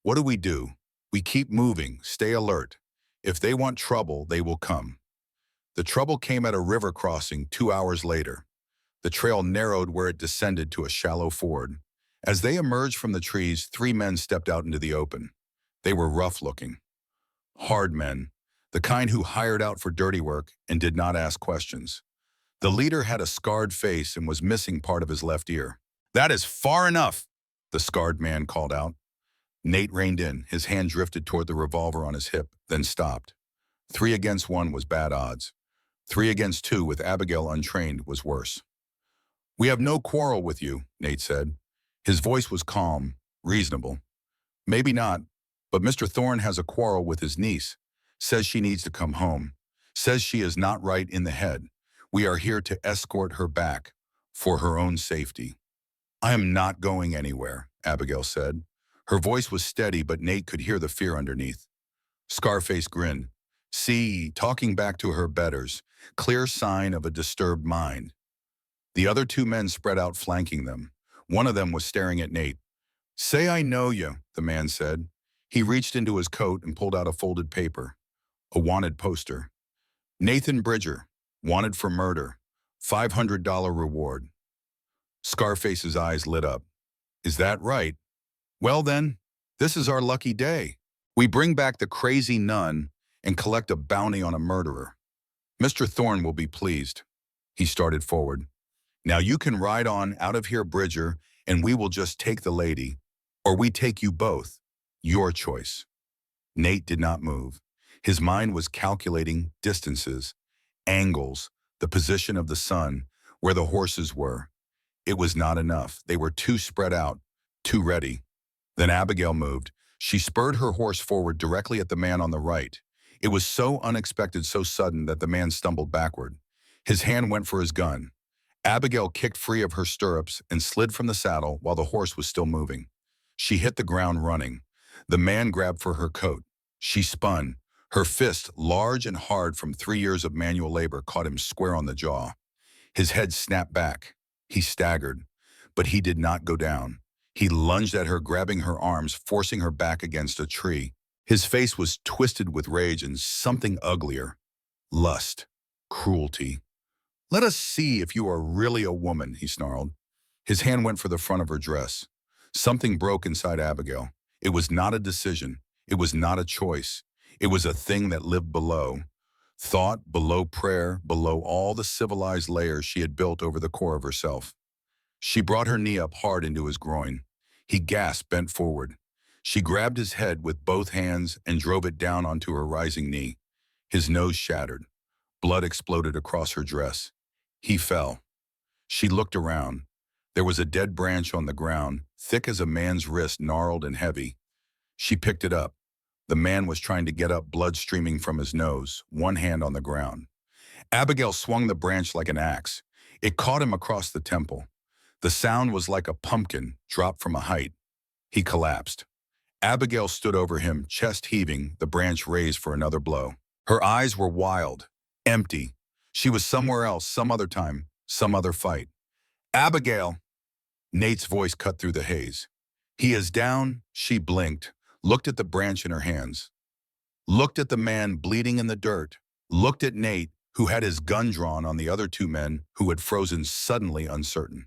What do? We keep moving, stay alert. If they want trouble, they will come. The trouble came at a river crossing 2 hours later. The trail narrowed where it descended to a shallow ford. As they emerged from the trees, 3 men stepped out into the open. They were rough-looking. Hard men, the kind who hired out for dirty work and did not ask questions. The leader had a scarred face and was missing part of his left ear. "That is far enough," the scarred man called out. Nate reined in. His hand drifted toward the revolver on his hip, then stopped. 3 against 1 was bad odds. 3 against 2 with Abigail untrained was worse. "We have no quarrel with you," Nate said. His voice was calm, reasonable. "Maybe not, but Mr. Thorne has a quarrel with his niece. Says she needs to come home. Says she is not right in the head. We are here to escort her back, for her own safety." "I am not going anywhere," Abigail said. Her voice was steady, but Nate could hear the fear underneath. Scarface grinned. "See, talking back to her betters. Clear sign of a disturbed mind." The other 2 men spread out, flanking them. One of them was staring at Nate. "Say I know you," the man said. He reached into his coat and pulled out a folded paper. A wanted poster. "Nathan Bridger, wanted for murder. $500 reward." Scarface's eyes lit up. "Is that right? Well then, this is our lucky day. We bring back the crazy nun and collect a bounty on a murderer. Mr. Thorne will be pleased." He started forward. "Now you can ride on out of here, Bridger, and we will just take the lady. Or we take you both. Your choice." Nate did not move. His mind was calculating distances, angles, the position of the sun, where the horses were. It was not enough. They were too spread out, too ready. Then Abigail moved. She spurred her horse forward directly at the man on the right. It was so unexpected, so sudden that the man stumbled backward. His hand went for his gun. Abigail kicked free of her stirrups and slid from the saddle while the horse was still moving. She hit the ground running. The man grabbed for her coat. She spun. Her fist, large and hard from 3 years of manual labor, caught him square on the jaw. His head snapped back. He staggered, but he did not go down. He lunged at her, grabbing her arms, forcing her back against a tree. His face was twisted with rage and something uglier. Lust. Cruelty. "Let us see if you are really a woman," he snarled. His hand went for the front of her dress. Something broke inside Abigail. It was not a decision. It was not a choice. It was a thing that lived below. Thought, below prayer, below all the civilized layers she had built over the core of herself. She brought her knee up hard into his groin. He gasped, bent forward. She grabbed his head with both hands and drove it down onto her rising knee. His nose shattered. Blood exploded across her dress. He fell. She looked around. There was a dead branch on the ground, thick as a man's wrist, gnarled and heavy. She picked it up. The man was trying to get up, blood streaming from his nose, one hand on the ground. Abigail swung the branch like an axe. It caught him across the temple. The sound was like a pumpkin dropped from a height. He collapsed. Abigail stood over him, chest heaving, the branch raised for another blow. Her eyes were wild, empty. She was somewhere else, some other time, some other fight. Abigail! Nate's voice cut through the haze. He is down, she blinked, looked at the branch in her hands, looked at the man bleeding in the dirt, looked at Nate, who had his gun drawn on the other two men who had frozen suddenly uncertain.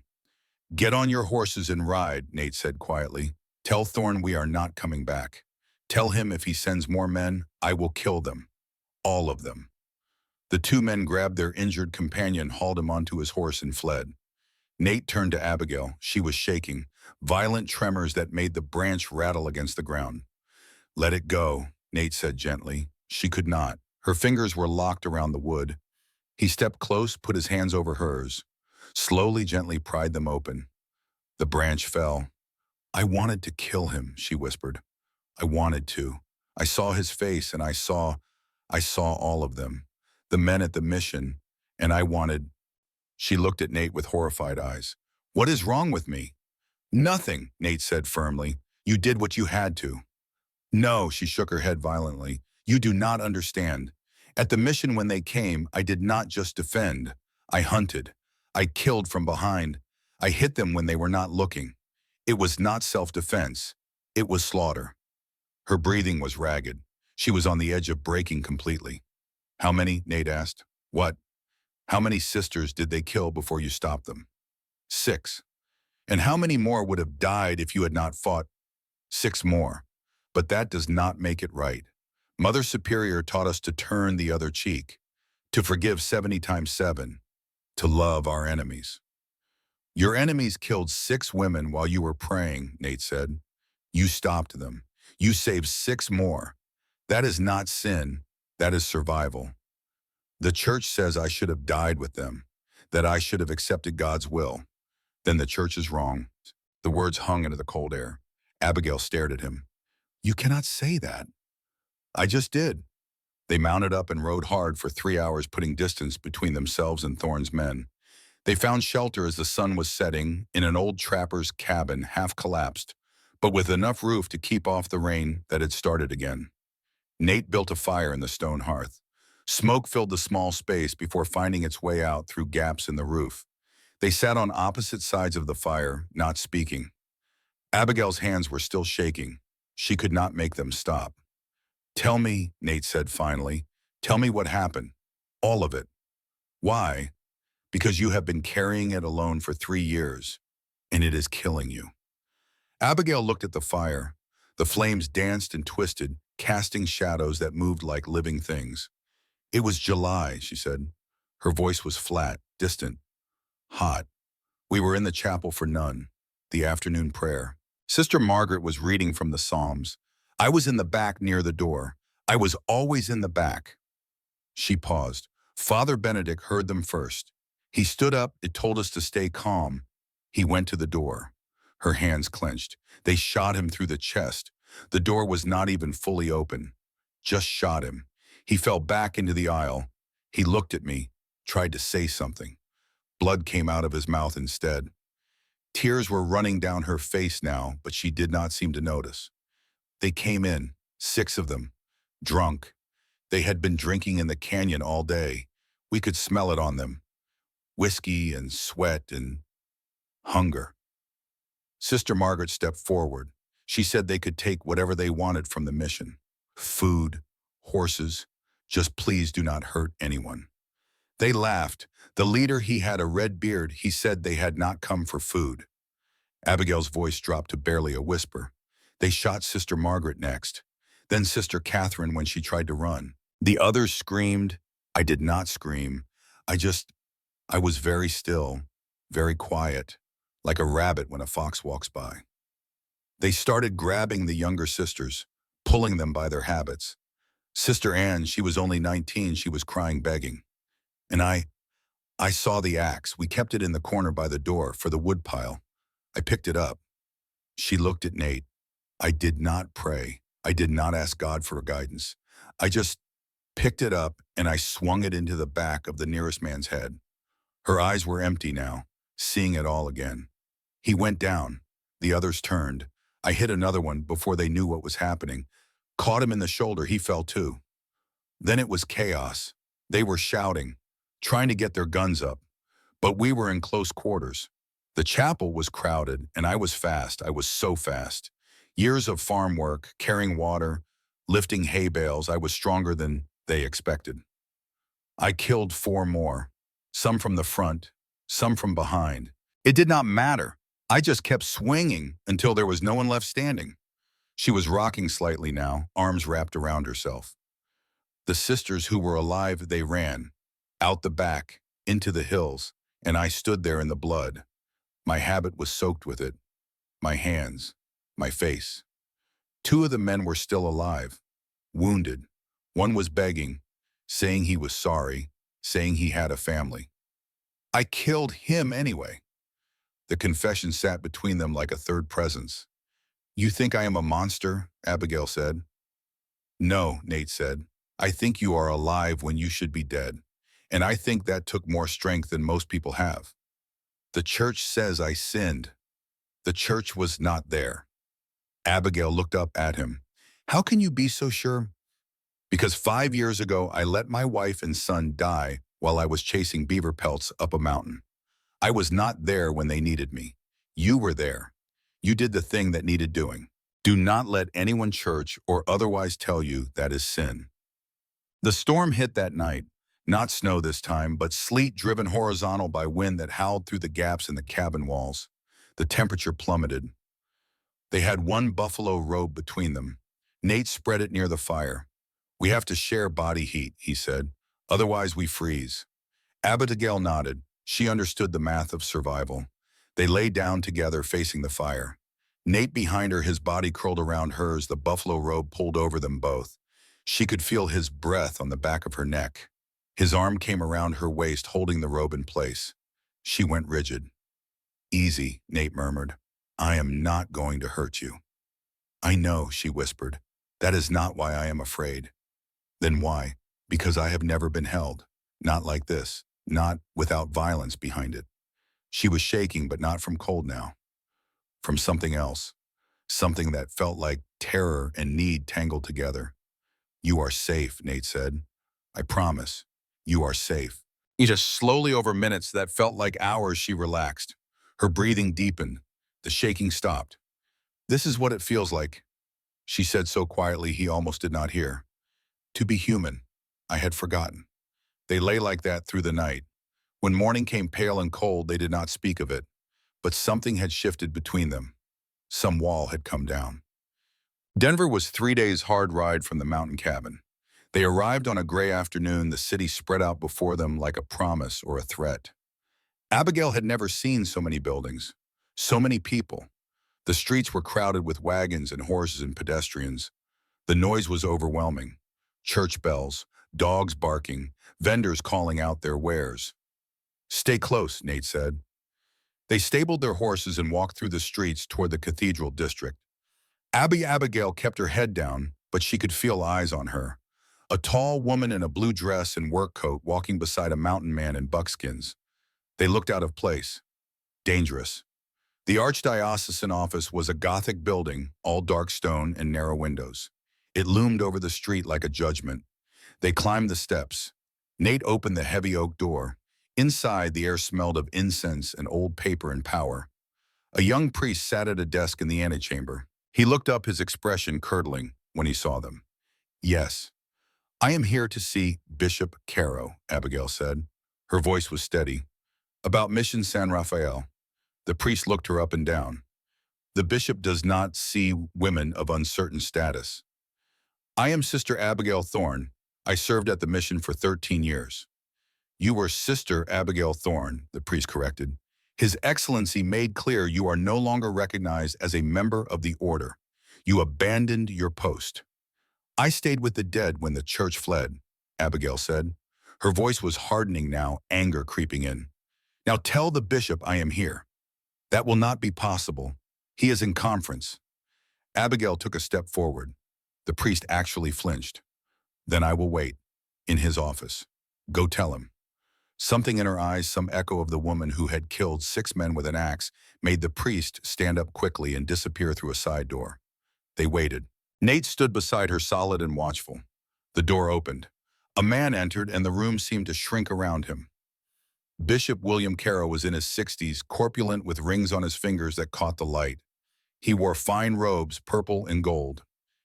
Get on your horses and ride, Nate said quietly. Tell Thorne we are not coming back. Tell him if he sends more men, I will kill them. All of them. The two men grabbed their injured companion, hauled him onto his horse and fled. Nate turned to Abigail. She was shaking, violent tremors that made the branch rattle against the ground. Let it go, Nate said gently. She could not. Her fingers were locked around the wood. He stepped close, put his hands over hers. Slowly, gently pried them open. The branch fell. I wanted to kill him, she whispered. I wanted to. I saw his face and I saw all of them. The men at the mission, and I wanted. She looked at Nate with horrified eyes. What is wrong with me? Nothing, Nate said firmly. You did what you had to. No, she shook her head violently. You do not understand. At the mission when they came, I did not just defend. I hunted. I killed from behind. I hit them when they were not looking. It was not self-defense. It was slaughter. Her breathing was ragged. She was on the edge of breaking completely. How many? Nate asked. What? How many sisters did they kill before you stopped them? 6. And how many more would have died if you had not fought? 6 more. But that does not make it right. Mother Superior taught us to turn the other cheek, to forgive 70 times 7, to love our enemies. Your enemies killed 6 women while you were praying, Nate said. You stopped them. You saved 6 more. That is not sin. That is survival. The church says I should have died with them, that I should have accepted God's will. Then the church is wrong. The words hung into the cold air. Abigail stared at him. You cannot say that. I just did. They mounted up and rode hard for 3 hours, putting distance between themselves and Thorne's men. They found shelter as the sun was setting in an old trapper's cabin, half collapsed, but with enough roof to keep off the rain that had started again. Nate built a fire in the stone hearth. Smoke filled the small space before finding its way out through gaps in the roof. They sat on opposite sides of the fire, not speaking. Abigail's hands were still shaking. She could not make them stop. Tell me, Nate said finally. Tell me what happened. All of it. Why? Because you have been carrying it alone for 3 years, and it is killing you. Abigail looked at the fire. The flames danced and twisted, casting shadows that moved like living things. It was July, she said. Her voice was flat, distant, hot. We were in the chapel for none, the afternoon prayer. Sister Margaret was reading from the Psalms. I was in the back near the door. I was always in the back. She paused. Father Benedict heard them first. He stood up. It told us to stay calm. He went to the door. Her hands clenched. They shot him through the chest. The door was not even fully open. Just shot him. He fell back into the aisle. He looked at me, tried to say something. Blood came out of his mouth instead. Tears were running down her face now, but she did not seem to notice. They came in, 6 of them, drunk. They had been drinking in the canyon all day. We could smell it on them. Whiskey and sweat and hunger. Sister Margaret stepped forward. She said they could take whatever they wanted from the mission. Food, horses, just please do not hurt anyone. They laughed. The leader, he had a red beard. He said they had not come for food. Abigail's voice dropped to barely a whisper. They shot Sister Margaret next, then Sister Catherine when she tried to run. The others screamed. I did not scream. I just, I was very still, very quiet, like a rabbit when a fox walks by. They started grabbing the younger sisters, pulling them by their habits. Sister Anne, she was only 19, she was crying, begging. And I saw the axe. We kept it in the corner by the door for the woodpile. I picked it up. She looked at Nate. I did not pray. I did not ask God for guidance. I just picked it up and I swung it into the back of the nearest man's head. Her eyes were empty now, seeing it all again. He went down. The others turned. I hit another one before they knew what was happening. Caught him in the shoulder. He fell too. Then it was chaos. They were shouting, trying to get their guns up. But we were in close quarters. The chapel was crowded, and I was fast. I was so fast. Years of farm work, carrying water, lifting hay bales. I was stronger than they expected. I killed 4 more, some from the front, some from behind. It did not matter. I just kept swinging until there was no one left standing. She was rocking slightly now, arms wrapped around herself. The sisters who were alive, they ran, out the back, into the hills, and I stood there in the blood. My habit was soaked with it, my hands, my face. 2 of the men were still alive, wounded. One was begging, saying he was sorry, saying he had a family. I killed him anyway. The confession sat between them like a third presence. You think I am a monster? Abigail said. No, Nate said. I think you are alive when you should be dead. And I think that took more strength than most people have. The church says I sinned. The church was not there. Abigail looked up at him. How can you be so sure? Because 5 years ago, I let my wife and son die while I was chasing beaver pelts up a mountain. I was not there when they needed me. You were there. You did the thing that needed doing. Do not let anyone church or otherwise tell you that is sin. The storm hit that night. Not snow this time, but sleet driven horizontal by wind that howled through the gaps in the cabin walls. The temperature plummeted. They had one buffalo robe between them. Nate spread it near the fire. We have to share body heat, he said. Otherwise we freeze. Abigail nodded. She understood the math of survival. They lay down together facing the fire. Nate behind her, his body curled around hers, the buffalo robe pulled over them both. She could feel his breath on the back of her neck. His arm came around her waist, holding the robe in place. She went rigid. Easy, Nate murmured. I am not going to hurt you. I know, she whispered. That is not why I am afraid. Then why? Because I have never been held. Not like this. Not without violence behind it. She was shaking, but not from cold now. From something else. Something that felt like terror and need tangled together. You are safe, Nate said. I promise. You are safe. Just slowly over minutes that felt like hours, she relaxed. Her breathing deepened. The shaking stopped. This is what it feels like, she said so quietly he almost did not hear. To be human. I had forgotten. They lay like that through the night. When morning came pale and cold, they did not speak of it. But something had shifted between them. Some wall had come down. Denver was 3 days' hard ride from the mountain cabin. They arrived on a gray afternoon, the city spread out before them like a promise or a threat. Abigail had never seen so many buildings, so many people. The streets were crowded with wagons and horses and pedestrians. The noise was overwhelming. Church bells, dogs barking, vendors calling out their wares. Stay close, Nate said. They stabled their horses and walked through the streets toward the cathedral district. Abigail kept her head down, but she could feel eyes on her. A tall woman in a blue dress and work coat walking beside a mountain man in buckskins. They looked out of place. Dangerous. The archdiocesan office was a Gothic building, all dark stone and narrow windows. It loomed over the street like a judgment. They climbed the steps. Nate opened the heavy oak door. Inside, the air smelled of incense and old paper and power. A young priest sat at a desk in the antechamber. He looked up, his expression curdling when he saw them. Yes. I am here to see Bishop Caro, Abigail said. Her voice was steady. About Mission San Rafael. The priest looked her up and down. The bishop does not see women of uncertain status. I am Sister Abigail Thorne. I served at the mission for 13 years. You were Sister Abigail Thorne, the priest corrected. His Excellency made clear you are no longer recognized as a member of the order. You abandoned your post. I stayed with the dead when the church fled, Abigail said. Her voice was hardening now, anger creeping in. Now tell the bishop I am here. That will not be possible. He is in conference. Abigail took a step forward. The priest actually flinched. Then I will wait. In his office. Go tell him. Something in her eyes, some echo of the woman who had killed 6 men with an axe, made the priest stand up quickly and disappear through a side door. They waited. Nate stood beside her, solid and watchful. The door opened. A man entered, and the room seemed to shrink around him. Bishop William Carroll was in his 60s, corpulent with rings on his fingers that caught the light. He wore fine robes, purple and gold.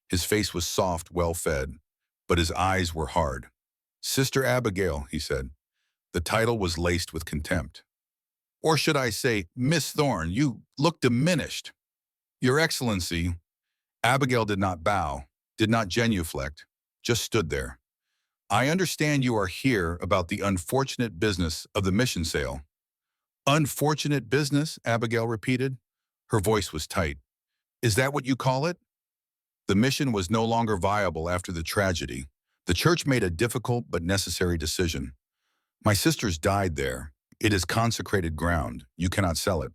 His face was soft, well-fed, but his eyes were hard. Sister Abigail, he said. The title was laced with contempt. Or should I say, Miss Thorne, you look diminished. Your Excellency. Abigail did not bow, did not genuflect, just stood there. I understand you are here about the unfortunate business of the mission sale. Unfortunate business, Abigail repeated. Her voice was tight. Is that what you call it? The mission was no longer viable after the tragedy. The church made a difficult but necessary decision. My sisters died there. It is consecrated ground. You cannot sell it.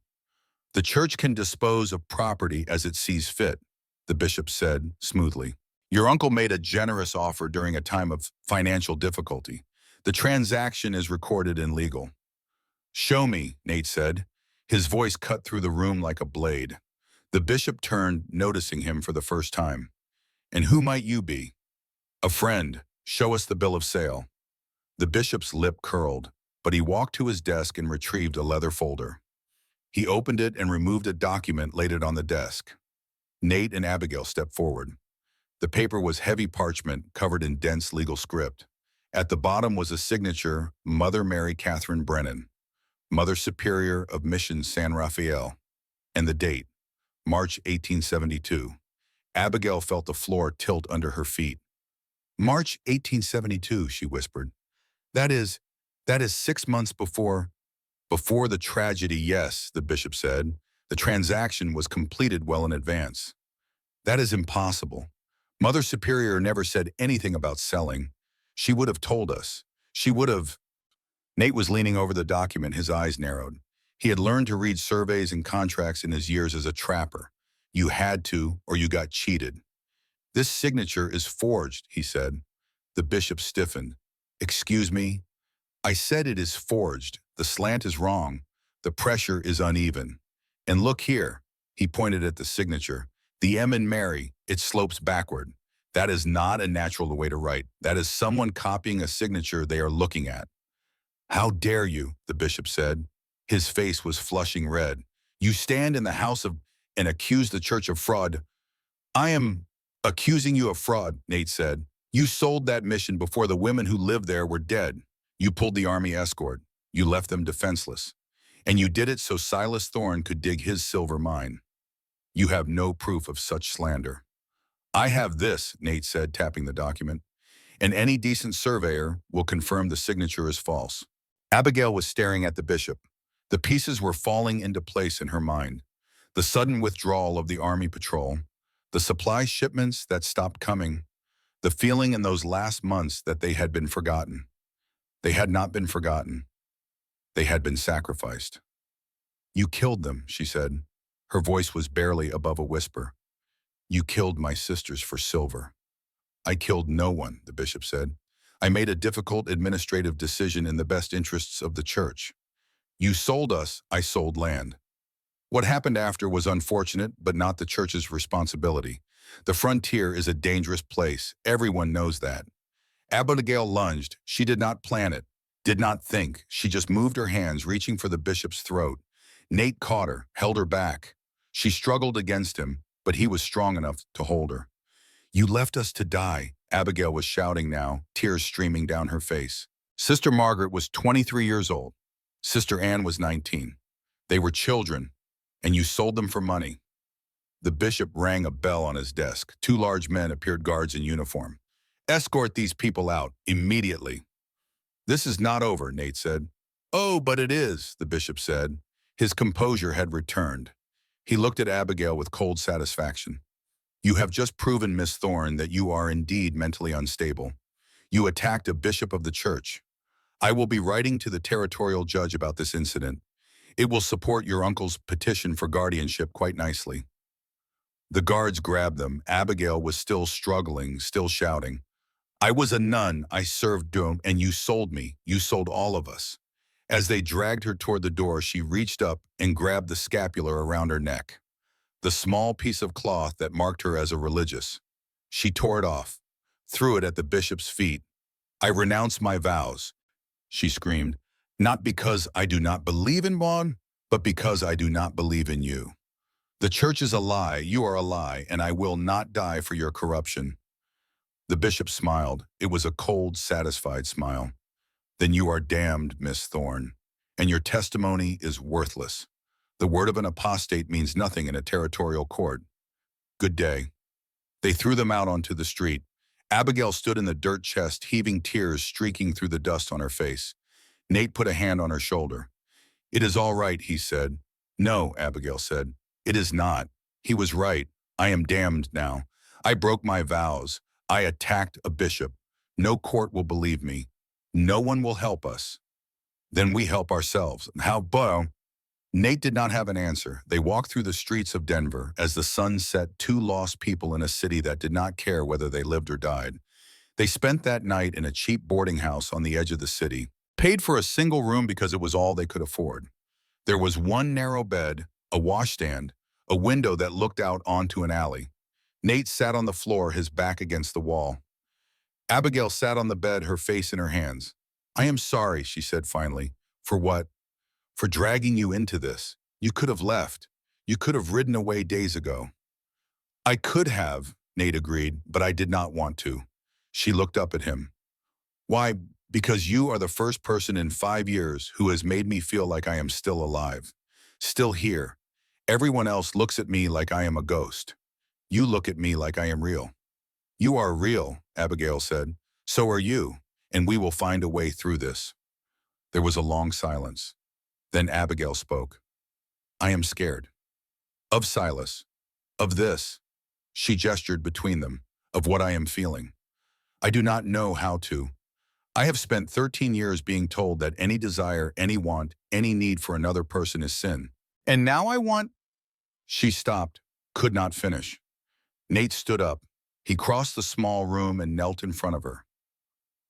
The church can dispose of property as it sees fit, the bishop said smoothly. Your uncle made a generous offer during a time of financial difficulty. The transaction is recorded and legal. Show me, Nate said. His voice cut through the room like a blade. The bishop turned, noticing him for the first time. And who might you be? A friend. Show us the bill of sale. The bishop's lip curled, but he walked to his desk and retrieved a leather folder. He opened it and removed a document, laid it on the desk. Nate and Abigail stepped forward. The paper was heavy parchment covered in dense legal script. At the bottom was a signature, Mother Mary Catherine Brennan, Mother Superior of Mission San Rafael, and the date, March 1872. Abigail felt the floor tilt under her feet. March 1872, she whispered. That is 6 months before the tragedy, yes, the bishop said. The transaction was completed well in advance. That is impossible. Mother Superior never said anything about selling. She would have told us. She would have. Nate was leaning over the document, his eyes narrowed. He had learned to read surveys and contracts in his years as a trapper. You had to, or you got cheated. This signature is forged, he said. The bishop stiffened. Excuse me? I said it is forged. The slant is wrong. The pressure is uneven. And look here, he pointed at the signature. The M in Mary, it slopes backward. That is not a natural way to write. That is someone copying a signature they are looking at. How dare you, the bishop said. His face was flushing red. You stand in the house of and accuse the church of fraud. I am accusing you of fraud, Nate said. You sold that mission before the women who lived there were dead. You pulled the army escort. You left them defenseless. And you did it so Silas Thorne could dig his silver mine. You have no proof of such slander. I have this, Nate said, tapping the document. And any decent surveyor will confirm the signature is false. Abigail was staring at the bishop. The pieces were falling into place in her mind. The sudden withdrawal of the army patrol, the supply shipments that stopped coming, the feeling in those last months that they had been forgotten. They had not been forgotten. They had been sacrificed. You killed them, she said. Her voice was barely above a whisper. You killed my sisters for silver. I killed no one, the bishop said. I made a difficult administrative decision in the best interests of the church. You sold us, I sold land. What happened after was unfortunate, but not the church's responsibility. The frontier is a dangerous place. Everyone knows that. Abigail lunged. She did not plan it, did not think. She just moved her hands, reaching for the bishop's throat. Nate caught her, held her back. She struggled against him, but he was strong enough to hold her. You left us to die, Abigail was shouting now, tears streaming down her face. Sister Margaret was 23 years old. Sister Anne was 19. They were children, and you sold them for money. The bishop rang a bell on his desk. Two large men appeared, guards in uniform. Escort these people out, immediately. This is not over, Nate said. Oh, but it is, the bishop said. His composure had returned. He looked at Abigail with cold satisfaction. You have just proven, Miss Thorne, that you are indeed mentally unstable. You attacked a bishop of the church. I will be writing to the territorial judge about this incident. It will support your uncle's petition for guardianship quite nicely. The guards grabbed them. Abigail was still struggling, still shouting. I was a nun, I served Dome, and you sold me. You sold all of us. As they dragged her toward the door, she reached up and grabbed the scapular around her neck, the small piece of cloth that marked her as a religious. She tore it off, threw it at the bishop's feet. I renounce my vows, she screamed, not because I do not believe in God, but because I do not believe in you. The church is a lie, you are a lie, and I will not die for your corruption. The bishop smiled. It was a cold, satisfied smile. Then you are damned, Miss Thorne, and your testimony is worthless. The word of an apostate means nothing in a territorial court. Good day. They threw them out onto the street. Abigail stood in the dirt chest, heaving tears streaking through the dust on her face. Nate put a hand on her shoulder. It is all right, he said. No, Abigail said. It is not. He was right. I am damned now. I broke my vows. I attacked a bishop. No court will believe me. No one will help us. Then we help ourselves. How, but Nate did not have an answer. They walked through the streets of Denver as the sun set, two lost people in a city that did not care whether they lived or died. They spent that night in a cheap boarding house on the edge of the city, paid for a single room because it was all they could afford. There was one narrow bed, a washstand, a window that looked out onto an alley. Nate sat on the floor, his back against the wall. Abigail sat on the bed, her face in her hands. I am sorry, she said finally. For what? For dragging you into this. You could have left. You could have ridden away days ago. I could have, Nate agreed, but I did not want to. She looked up at him. Why? Because you are the first person in 5 years who has made me feel like I am still alive. Still here. Everyone else looks at me like I am a ghost. You look at me like I am real. You are real, Abigail said. So are you, and we will find a way through this. There was a long silence. Then Abigail spoke. I am scared. Of Silas. Of this. She gestured between them. Of what I am feeling. I do not know how to. I have spent 13 years being told that any desire, any want, any need for another person is sin. And now I want... She stopped, could not finish. Nate stood up. He crossed the small room and knelt in front of her.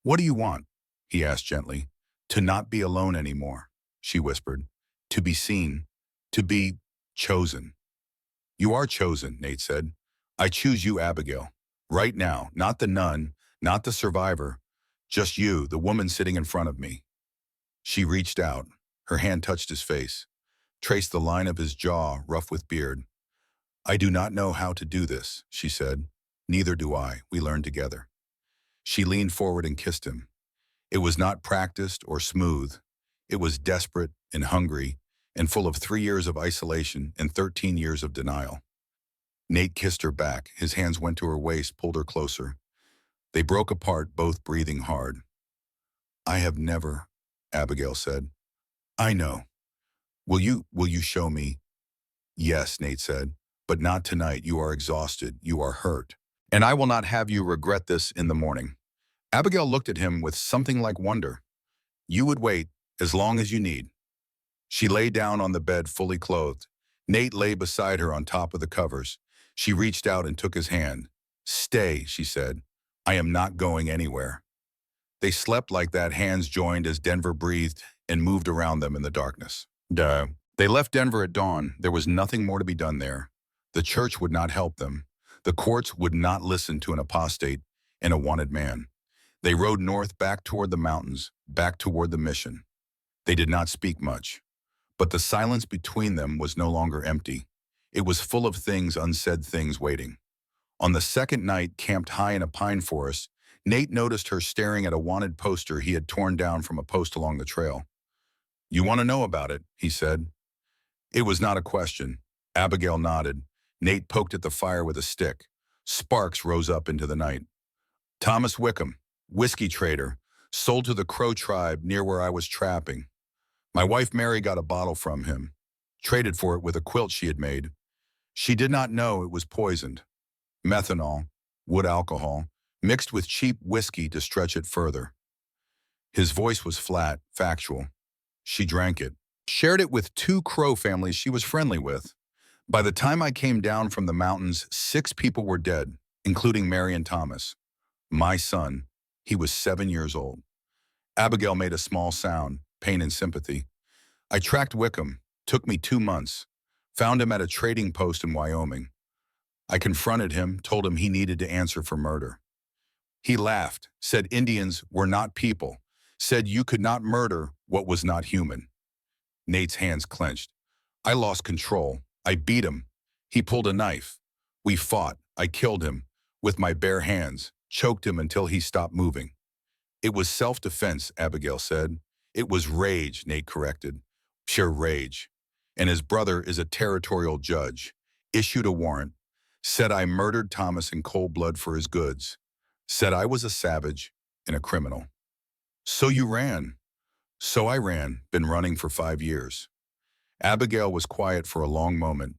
What do you want? He asked gently. To not be alone anymore, she whispered. To be seen. To be chosen. You are chosen, Nate said. I choose you, Abigail. Right now, not the nun, not the survivor. Just you, the woman sitting in front of me. She reached out. Her hand touched his face, traced the line of his jaw, rough with beard. I do not know how to do this, she said. Neither do I. We learn together. She leaned forward and kissed him. It was not practiced or smooth. It was desperate and hungry and full of 3 years of isolation and 13 years of denial. Nate kissed her back. His hands went to her waist, pulled her closer. They broke apart, both breathing hard. I have never, Abigail said. I know. Will you show me? Yes, Nate said, but not tonight. You are exhausted. You are hurt. And I will not have you regret this in the morning. Abigail looked at him with something like wonder. You would wait as long as you need. She lay down on the bed fully clothed. Nate lay beside her on top of the covers. She reached out and took his hand. Stay, she said. I am not going anywhere. They slept like that, hands joined as Denver breathed and moved around them in the darkness. They left Denver at dawn. There was nothing more to be done there. The church would not help them. The courts would not listen to an apostate and a wanted man. They rode north back toward the mountains, back toward the mission. They did not speak much, but the silence between them was no longer empty. It was full of things, unsaid things waiting. On the second night, camped high in a pine forest, Nate noticed her staring at a wanted poster he had torn down from a post along the trail. You want to know about it, he said. It was not a question. Abigail nodded. Nate poked at the fire with a stick. Sparks rose up into the night. Thomas Wickham, whiskey trader, sold to the Crow tribe near where I was trapping. My wife Mary got a bottle from him, traded for it with a quilt she had made. She did not know it was poisoned. Methanol, wood alcohol, mixed with cheap whiskey to stretch it further. His voice was flat, factual. She drank it, shared it with 2 Crow families she was friendly with. By the time I came down from the mountains, 6 people were dead, including Mary and Thomas. My son, he was 7 years old. Abigail made a small sound, pain and sympathy. I tracked Wickham, took me 2 months, found him at a trading post in Wyoming. I confronted him, told him he needed to answer for murder. He laughed, said Indians were not people, said you could not murder what was not human. Nate's hands clenched. I lost control. I beat him. He pulled a knife. We fought. I killed him with my bare hands, choked him until he stopped moving. It was self-defense, Abigail said. It was rage, Nate corrected. Pure rage. And his brother is a territorial judge. Issued a warrant. Said I murdered Thomas in cold blood for his goods. Said I was a savage and a criminal. So you ran. So I ran, been running for 5 years. Abigail was quiet for a long moment.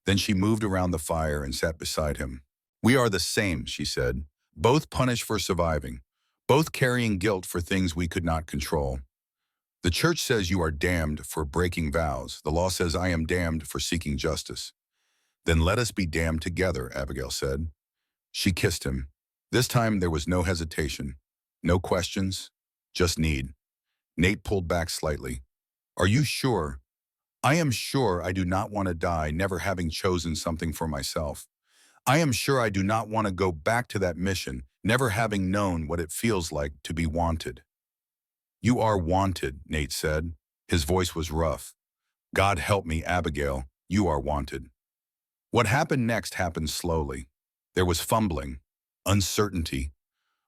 Then she moved around the fire and sat beside him. We are the same, she said. Both punished for surviving. Both carrying guilt for things we could not control. The church says you are damned for breaking vows. The law says I am damned for seeking justice. Then let us be damned together, Abigail said. She kissed him. This time there was no hesitation, no questions, just need. Nate pulled back slightly. Are you sure? I am sure I do not want to die never having chosen something for myself. I am sure I do not want to go back to that mission, never having known what it feels like to be wanted. You are wanted, Nate said. His voice was rough. God help me, Abigail, you are wanted. What happened next happened slowly. There was fumbling, uncertainty,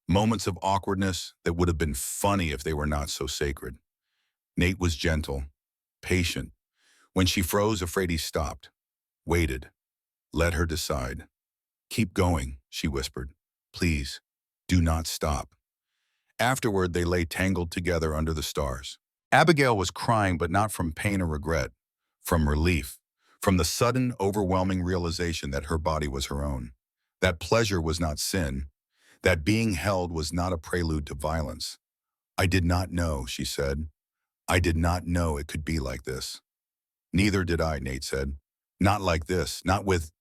moments of awkwardness that would have been funny if they were not so sacred. Nate was gentle, patient. When she froze, afraid he stopped, waited, let her decide. Keep going, she whispered. Please, do not stop. Afterward, they lay tangled together under the stars. Abigail was crying, but not from pain or regret, from relief, from the sudden, overwhelming realization that her body was her own. That pleasure was not sin. That being held was not a prelude to violence. I did not know, she said. I did not know it could be like this. Neither did I, Nate said. Not like this, not with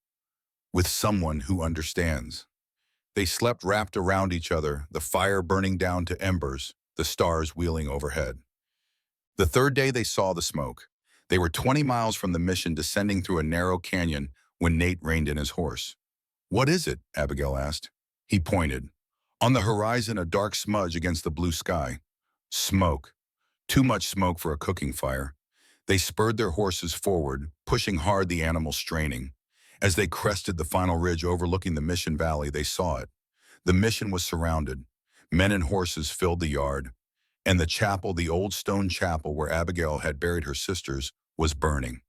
someone who understands. They slept wrapped around each other, the fire burning down to embers, the stars wheeling overhead. The third day they saw the smoke. They were 20 miles from the mission, descending through a narrow canyon when Nate reined in his horse. What is it? Abigail asked. He pointed. On the horizon, a dark smudge against the blue sky. Smoke. Too much smoke for a cooking fire. They spurred their horses forward, pushing hard, the animals straining. As they crested the final ridge overlooking the Mission Valley, they saw it. The mission was surrounded. Men and horses filled the yard. And the chapel, the old stone chapel where Abigail had buried her sisters, was burning.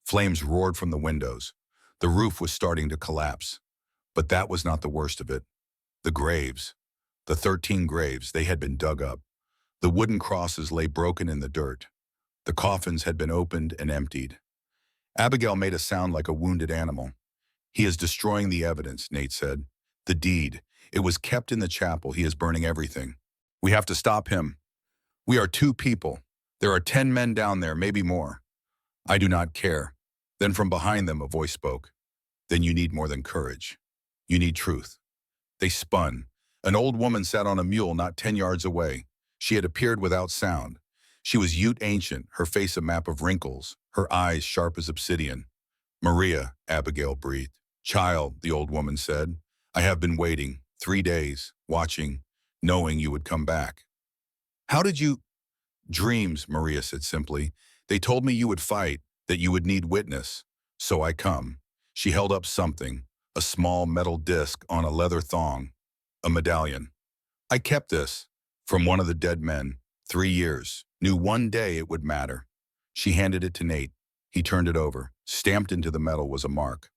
Flames roared from the windows. The roof was starting to collapse. But that was not the worst of it. The graves. The 13 graves, they had been dug up. The wooden crosses lay broken in the dirt. The coffins had been opened and emptied. Abigail made a sound like a wounded animal. He is destroying the evidence, Nate said. The deed. It was kept in the chapel. He is burning everything. We have to stop him. We are 2 people. There are 10 men down there, maybe more. I do not care. Then from behind them a voice spoke. Then you need more than courage. You need truth. They spun. An old woman sat on a mule not 10 yards away. She had appeared without sound. She was Ute ancient, her face a map of wrinkles, her eyes sharp as obsidian. Maria, Abigail breathed. Child, the old woman said, I have been waiting 3 days, watching, knowing you would come back. How did you? Dreams, Maria said simply. They told me you would fight, that you would need witness. So I come. She held up something, a small metal disc on a leather thong, a medallion. I kept this from one of the dead men, 3 years, knew one day it would matter. She handed it to Nate. He turned it over. Stamped into the metal was a mark.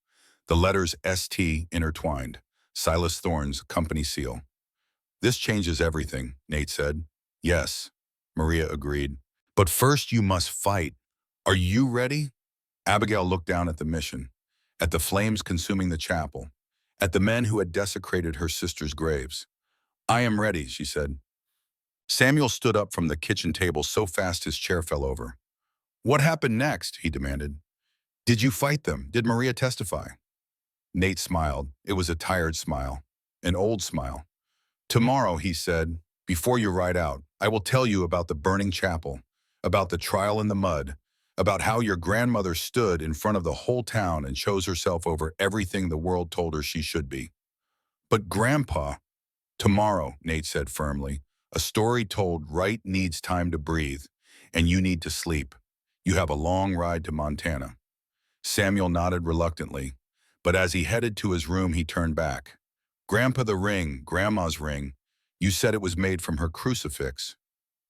The letters ST intertwined, Silas Thorne's company seal. This changes everything, Nate said. Yes, Maria agreed. But first you must fight. Are you ready? Abigail looked down at the mission, at the flames consuming the chapel, at the men who had desecrated her sister's graves. I am ready, she said. Samuel stood up from the kitchen table so fast his chair fell over. What happened next? He demanded. Did you fight them? Did Maria testify? Nate smiled. It was a tired smile, an old smile. Tomorrow, he said, before you ride out, I will tell you about the burning chapel, about the trial in the mud, about how your grandmother stood in front of the whole town and chose herself over everything the world told her she should be. But Grandpa, tomorrow, Nate said firmly, a story told right needs time to breathe, and you need to sleep. You have a long ride to Montana. Samuel nodded reluctantly, but as he headed to his room, he turned back. Grandpa, the ring, Grandma's ring, you said it was made from her crucifix.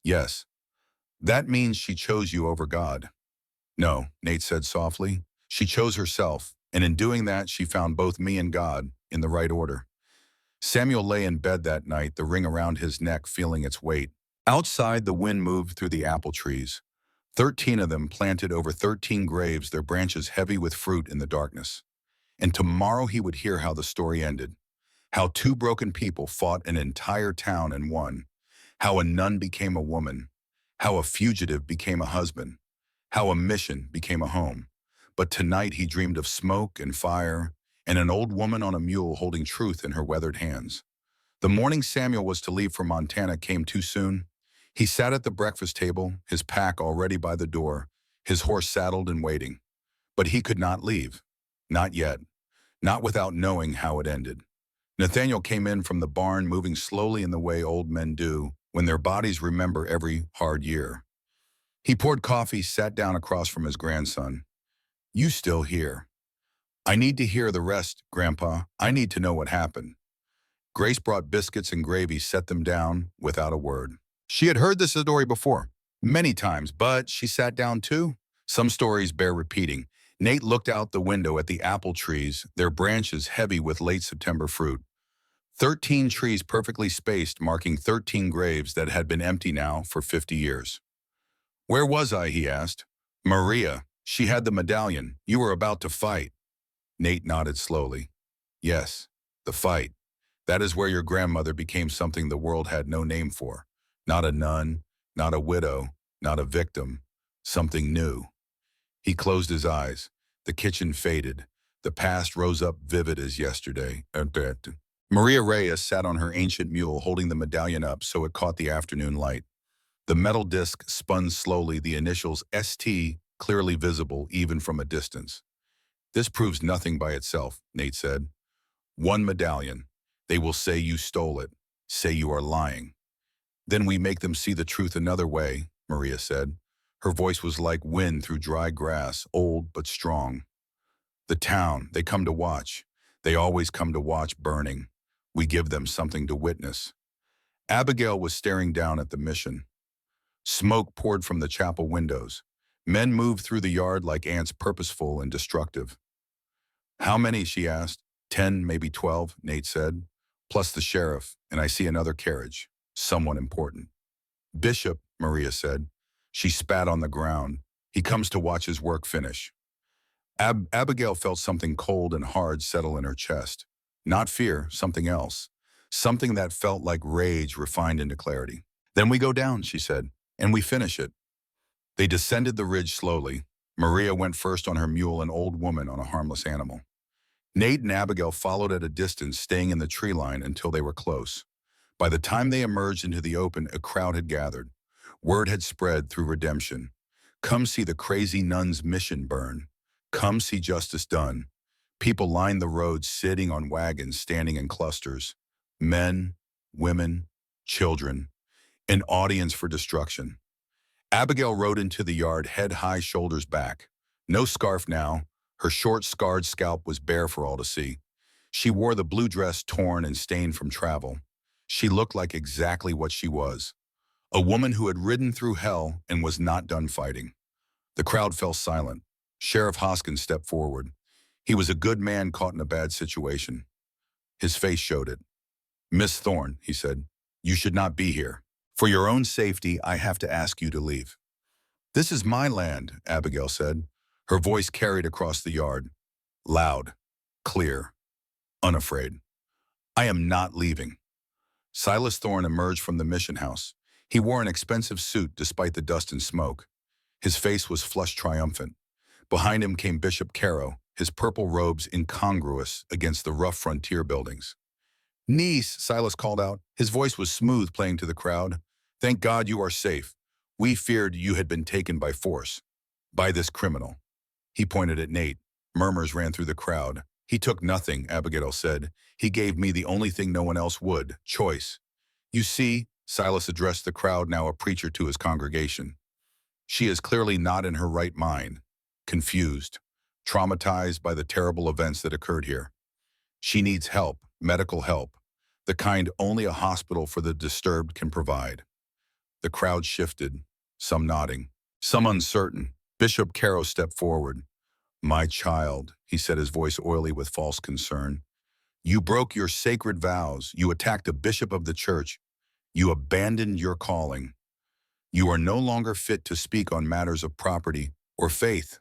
Yes. That means she chose you over God. No, Nate said softly. She chose herself, and in doing that, she found both me and God in the right order. Samuel lay in bed that night, the ring around his neck feeling its weight. Outside, the wind moved through the apple trees. 13 of them planted over 13 graves, their branches heavy with fruit in the darkness. And tomorrow he would hear how the story ended. How two broken people fought an entire town and won. How a nun became a woman. How a fugitive became a husband. How a mission became a home. But tonight he dreamed of smoke and fire and an old woman on a mule holding truth in her weathered hands. The morning Samuel was to leave for Montana came too soon. He sat at the breakfast table, his pack already by the door, his horse saddled and waiting. But he could not leave. Not yet. Not without knowing how it ended. Nathaniel came in from the barn, moving slowly in the way old men do when their bodies remember every hard year. He poured coffee, sat down across from his grandson. You still here? I need to hear the rest, Grandpa. I need to know what happened. Grace brought biscuits and gravy, set them down without a word. She had heard this story before, many times, but she sat down too. Some stories bear repeating. Nate looked out the window at the apple trees, their branches heavy with late September fruit. 13 trees perfectly spaced, marking 13 graves that had been empty now for 50 years. Where was I, he asked. Maria. She had the medallion. You were about to fight. Nate nodded slowly. Yes, the fight. That is where your grandmother became something the world had no name for. Not a nun, not a widow, not a victim. Something new. He closed his eyes. The kitchen faded. The past rose up vivid as yesterday. Maria Reyes sat on her ancient mule, holding the medallion up so it caught the afternoon light. The metal disc spun slowly, the initials ST clearly visible even from a distance. This proves nothing by itself, Nate said. One medallion. They will say you stole it, say you are lying. Then we make them see the truth another way, Maria said. Her voice was like wind through dry grass, old but strong. The town, they come to watch. They always come to watch burning. We give them something to witness. Abigail was staring down at the mission. Smoke poured from the chapel windows. Men moved through the yard like ants, purposeful and destructive. How many, she asked. 10, maybe 12, Nate said. Plus the sheriff, and I see another carriage. Someone important. Bishop, Maria said. She spat on the ground. He comes to watch his work finish. Abigail felt something cold and hard settle in her chest. Not fear, something else. Something that felt like rage refined into clarity. Then we go down, she said, and we finish it. They descended the ridge slowly. Maria went first on her mule, an old woman on a harmless animal. Nate and Abigail followed at a distance, staying in the tree line until they were close. By the time they emerged into the open, a crowd had gathered. Word had spread through redemption. Come see the crazy nun's mission burn. Come see justice done. People lined the road, sitting on wagons, standing in clusters. Men, women, children. An audience for destruction. Abigail rode into the yard, head high, shoulders back. No scarf now. Her short, scarred scalp was bare for all to see. She wore the blue dress torn and stained from travel. She looked like exactly what she was. A woman who had ridden through hell and was not done fighting. The crowd fell silent. Sheriff Hoskins stepped forward. He was a good man caught in a bad situation. His face showed it. Miss Thorne, he said, you should not be here. For your own safety, I have to ask you to leave. This is my land, Abigail said. Her voice carried across the yard. Loud, clear, unafraid. I am not leaving. Silas Thorne emerged from the mission house. He wore an expensive suit despite the dust and smoke. His face was flushed triumphant. Behind him came Bishop Caro, his purple robes incongruous against the rough frontier buildings. Niece, Silas called out. His voice was smooth, playing to the crowd. Thank God you are safe. We feared you had been taken by force. By this criminal. He pointed at Nate. Murmurs ran through the crowd. He took nothing, Abigail said. He gave me the only thing no one else would, choice. You see, Silas addressed the crowd, now a preacher to his congregation. She is clearly not in her right mind, confused, traumatized by the terrible events that occurred here. She needs help, medical help, the kind only a hospital for the disturbed can provide. The crowd shifted, some nodding, some uncertain. Bishop Caro stepped forward. My child, he said, his voice oily with false concern. You broke your sacred vows. You attacked a bishop of the church. You abandoned your calling. You are no longer fit to speak on matters of property or faith.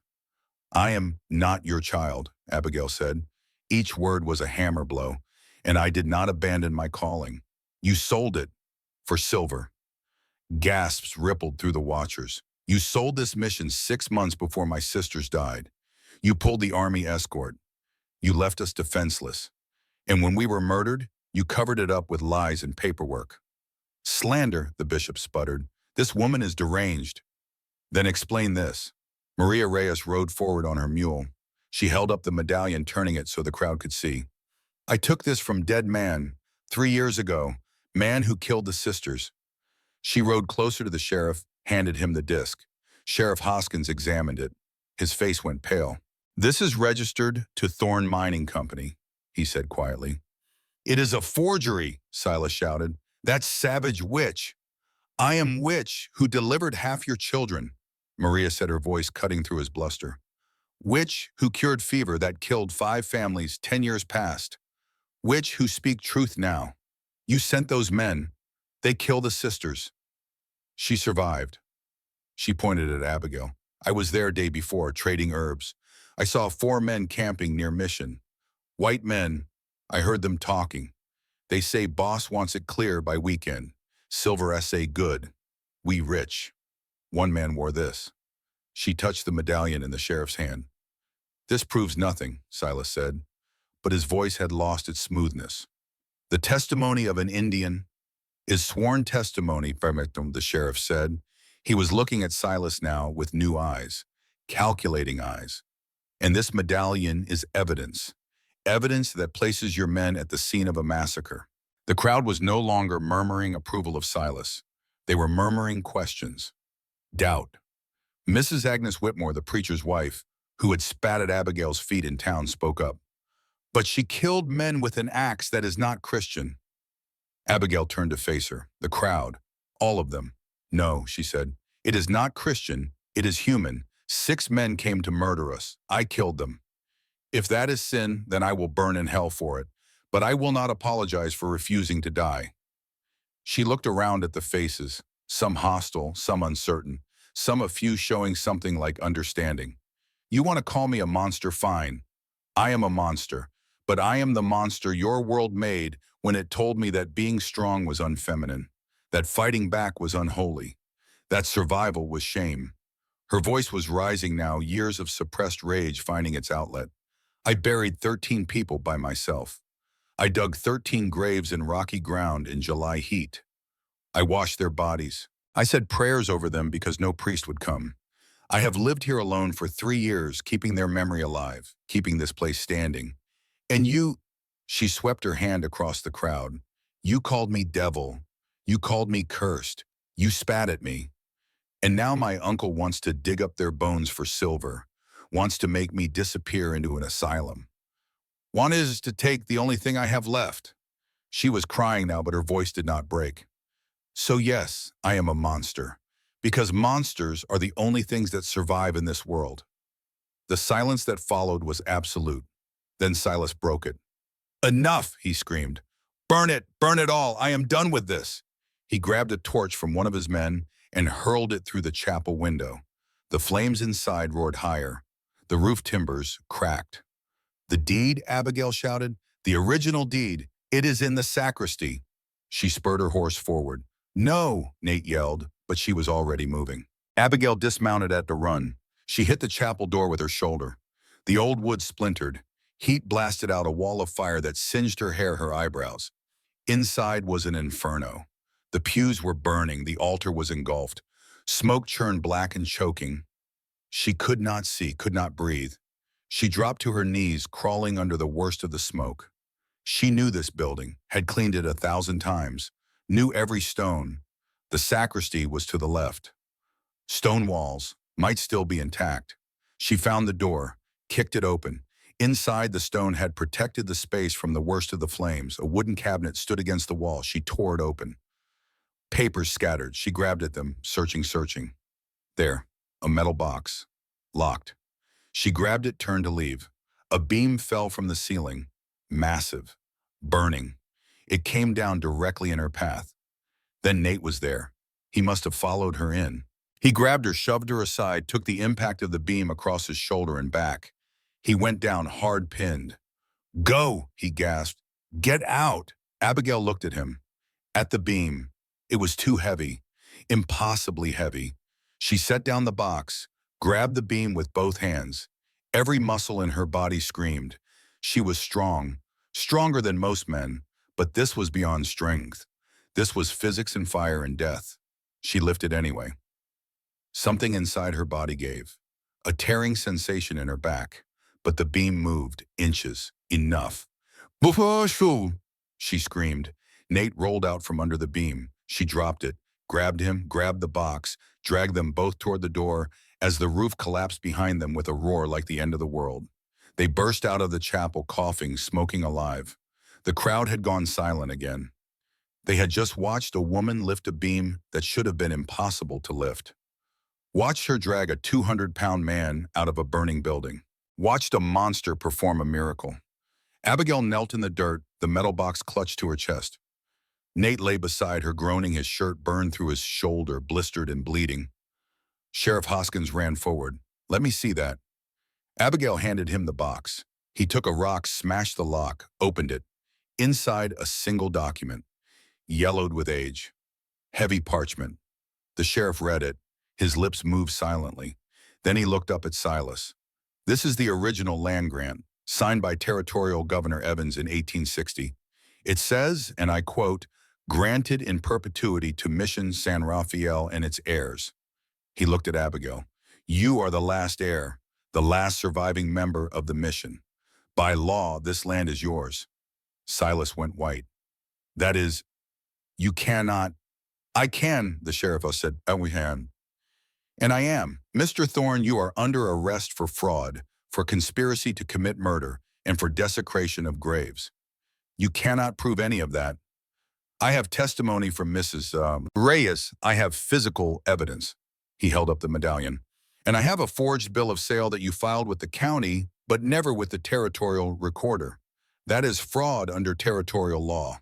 I am not your child, Abigail said. Each word was a hammer blow, and I did not abandon my calling. You sold it for silver. Gasps rippled through the watchers. You sold this mission 6 months before my sisters died. You pulled the army escort. You left us defenseless. And when we were murdered, you covered it up with lies and paperwork. Slander, the bishop sputtered. This woman is deranged. Then explain this. Maria Reyes rode forward on her mule. She held up the medallion, turning it so the crowd could see. I took this from dead man, 3 years ago, man who killed the sisters. She rode closer to the sheriff, handed him the disc. Sheriff Hoskins examined it. His face went pale. This is registered to Thorne Mining Company, he said quietly. It is a forgery, Silas shouted. That savage witch. I am witch who delivered half your children, Maria said, her voice cutting through his bluster. Witch who cured fever that killed 5 families 10 years past. Witch who speak truth now. You sent those men. They killed the sisters. She survived. She pointed at Abigail. I was there day before, trading herbs. I saw 4 men camping near Mission. White men. I heard them talking. They say boss wants it clear by weekend. Silver SA good. We rich. One man wore this. She touched the medallion in the sheriff's hand. This proves nothing, Silas said, but his voice had lost its smoothness. The testimony of an Indian is sworn testimony, the sheriff said. He was looking at Silas now with new eyes, calculating eyes. And this medallion is evidence. Evidence that places your men at the scene of a massacre. The crowd was no longer murmuring approval of Silas. They were murmuring questions. Doubt. Mrs. Agnes Whitmore, the preacher's wife, who had spat at Abigail's feet in town, spoke up. But she killed men with an axe that is not Christian. Abigail turned to face her. The crowd. All of them. No, she said. It is not Christian. It is human. 6 men came to murder us. I killed them. If that is sin, then I will burn in hell for it. But I will not apologize for refusing to die. She looked around at the faces, some hostile, some uncertain, some a few showing something like understanding. You want to call me a monster, fine. I am a monster, but I am the monster your world made when it told me that being strong was unfeminine, that fighting back was unholy, that survival was shame. Her voice was rising now, years of suppressed rage finding its outlet. I buried 13 people by myself. I dug 13 graves in rocky ground in July heat. I washed their bodies. I said prayers over them because no priest would come. I have lived here alone for 3 years, keeping their memory alive, keeping this place standing. And you, she swept her hand across the crowd. You called me devil. You called me cursed. You spat at me. And now my uncle wants to dig up their bones for silver, wants to make me disappear into an asylum. Wants to take the only thing I have left. She was crying now, but her voice did not break. So yes, I am a monster, because monsters are the only things that survive in this world. The silence that followed was absolute. Then Silas broke it. "Enough!" he screamed. Burn it all! I am done with this!" He grabbed a torch from one of his men and hurled it through the chapel window. The flames inside roared higher. The roof timbers cracked. "The deed?" Abigail shouted. "The original deed. It is in the sacristy." She spurred her horse forward. "No!" Nate yelled, but she was already moving. Abigail dismounted at the run. She hit the chapel door with her shoulder. The old wood splintered. Heat blasted out a wall of fire that singed her hair, her eyebrows. Inside was an inferno. The pews were burning, the altar was engulfed. Smoke churned black and choking. She could not see, could not breathe. She dropped to her knees, crawling under the worst of the smoke. She knew this building, had cleaned it 1,000 times, knew every stone. The sacristy was to the left. Stone walls might still be intact. She found the door, kicked it open. Inside, the stone had protected the space from the worst of the flames. A wooden cabinet stood against the wall. She tore it open. Papers scattered. She grabbed at them, searching. There, a metal box, locked. She grabbed it, turned to leave. A beam fell from the ceiling, massive, burning. It came down directly in her path. Then Nate was there. He must have followed her in. He grabbed her, shoved her aside, took the impact of the beam across his shoulder and back. He went down hard pinned. "Go," he gasped. "Get out." Abigail looked at him. At the beam. It was too heavy, impossibly heavy. She set down the box, grabbed the beam with both hands. Every muscle in her body screamed. She was strong, stronger than most men, but this was beyond strength. This was physics and fire and death. She lifted anyway. Something inside her body gave, a tearing sensation in her back, but the beam moved, inches, enough. "Buffalo!" she screamed. Nate rolled out from under the beam. She dropped it, grabbed him, grabbed the box, dragged them both toward the door as the roof collapsed behind them with a roar like the end of the world. They burst out of the chapel, coughing, smoking alive. The crowd had gone silent again. They had just watched a woman lift a beam that should have been impossible to lift. Watched her drag a 200-pound man out of a burning building. Watched a monster perform a miracle. Abigail knelt in the dirt, the metal box clutched to her chest. Nate lay beside her, groaning, his shirt burned through his shoulder, blistered and bleeding. Sheriff Hoskins ran forward. "Let me see that." Abigail handed him the box. He took a rock, smashed the lock, opened it. Inside, a single document, yellowed with age. Heavy parchment. The sheriff read it. His lips moved silently. Then he looked up at Silas. "This is the original land grant, signed by Territorial Governor Evans in 1860. It says, and I quote, 'Granted in perpetuity to Mission San Rafael and its heirs.'" He looked at Abigail. "You are the last heir, the last surviving member of the mission. By law, this land is yours." Silas went white. "That is, you cannot—" "I can," the sheriff said. "We can. And I am. Mr. Thorne, you are under arrest for fraud, for conspiracy to commit murder, and for desecration of graves. You cannot prove any of that. I have testimony from Mrs. Reyes. I have physical evidence." He held up the medallion. "And I have a forged bill of sale that you filed with the county, but never with the territorial recorder. That is fraud under territorial law."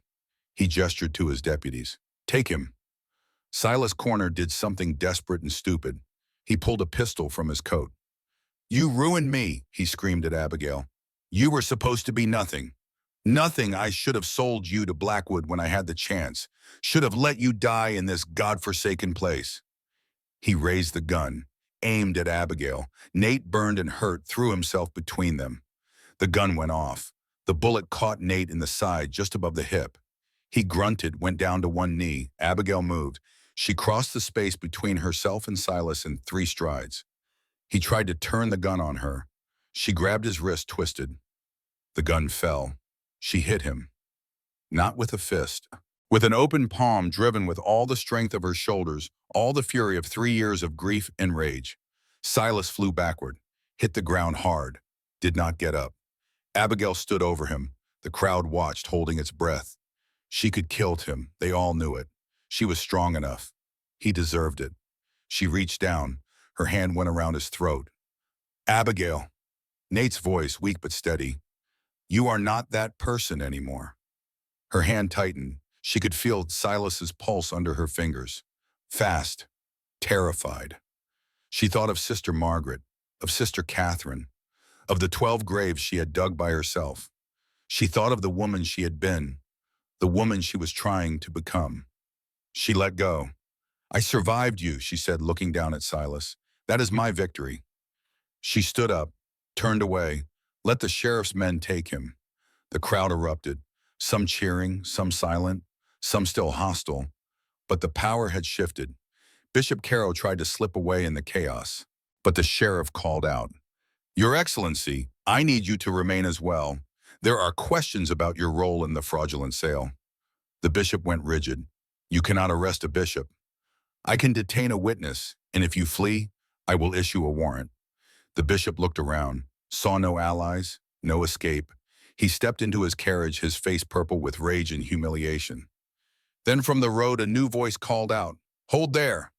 He gestured to his deputies. "Take him." Silas Corner did something desperate and stupid. He pulled a pistol from his coat. "You ruined me," he screamed at Abigail. "You were supposed to be nothing. Nothing. I should have sold you to Blackwood when I had the chance. Should have let you die in this godforsaken place." He raised the gun, aimed at Abigail. Nate, burned and hurt, threw himself between them. The gun went off. The bullet caught Nate in the side, just above the hip. He grunted, went down to one knee. Abigail moved. She crossed the space between herself and Silas in 3 strides. He tried to turn the gun on her. She grabbed his wrist, twisted. The gun fell. She hit him. Not with a fist. With an open palm, driven with all the strength of her shoulders, all the fury of 3 years of grief and rage. Silas flew backward, hit the ground hard, did not get up. Abigail stood over him. The crowd watched, holding its breath. She could kill him. They all knew it. She was strong enough. He deserved it. She reached down. Her hand went around his throat. "Abigail." Nate's voice, weak but steady. You are not that person anymore. Her hand tightened. She could feel Silas's pulse under her fingers. Fast, terrified. She thought of Sister Margaret, of Sister Catherine, of the 12 graves she had dug by herself. She thought of the woman she had been, the woman she was trying to become. She let go. I survived you, she said, looking down at Silas. That is my victory. She stood up, turned away. Let the sheriff's men take him. The crowd erupted, some cheering, some silent, some still hostile. But the power had shifted. Bishop Caro tried to slip away in the chaos, but the sheriff called out, Your Excellency, I need you to remain as well. There are questions about your role in the fraudulent sale. The bishop went rigid. You cannot arrest a bishop. I can detain a witness, and if you flee, I will issue a warrant. The bishop looked around, saw no allies, no escape. He stepped into his carriage, his face purple with rage and humiliation. Then from the road a new voice called out, Hold there!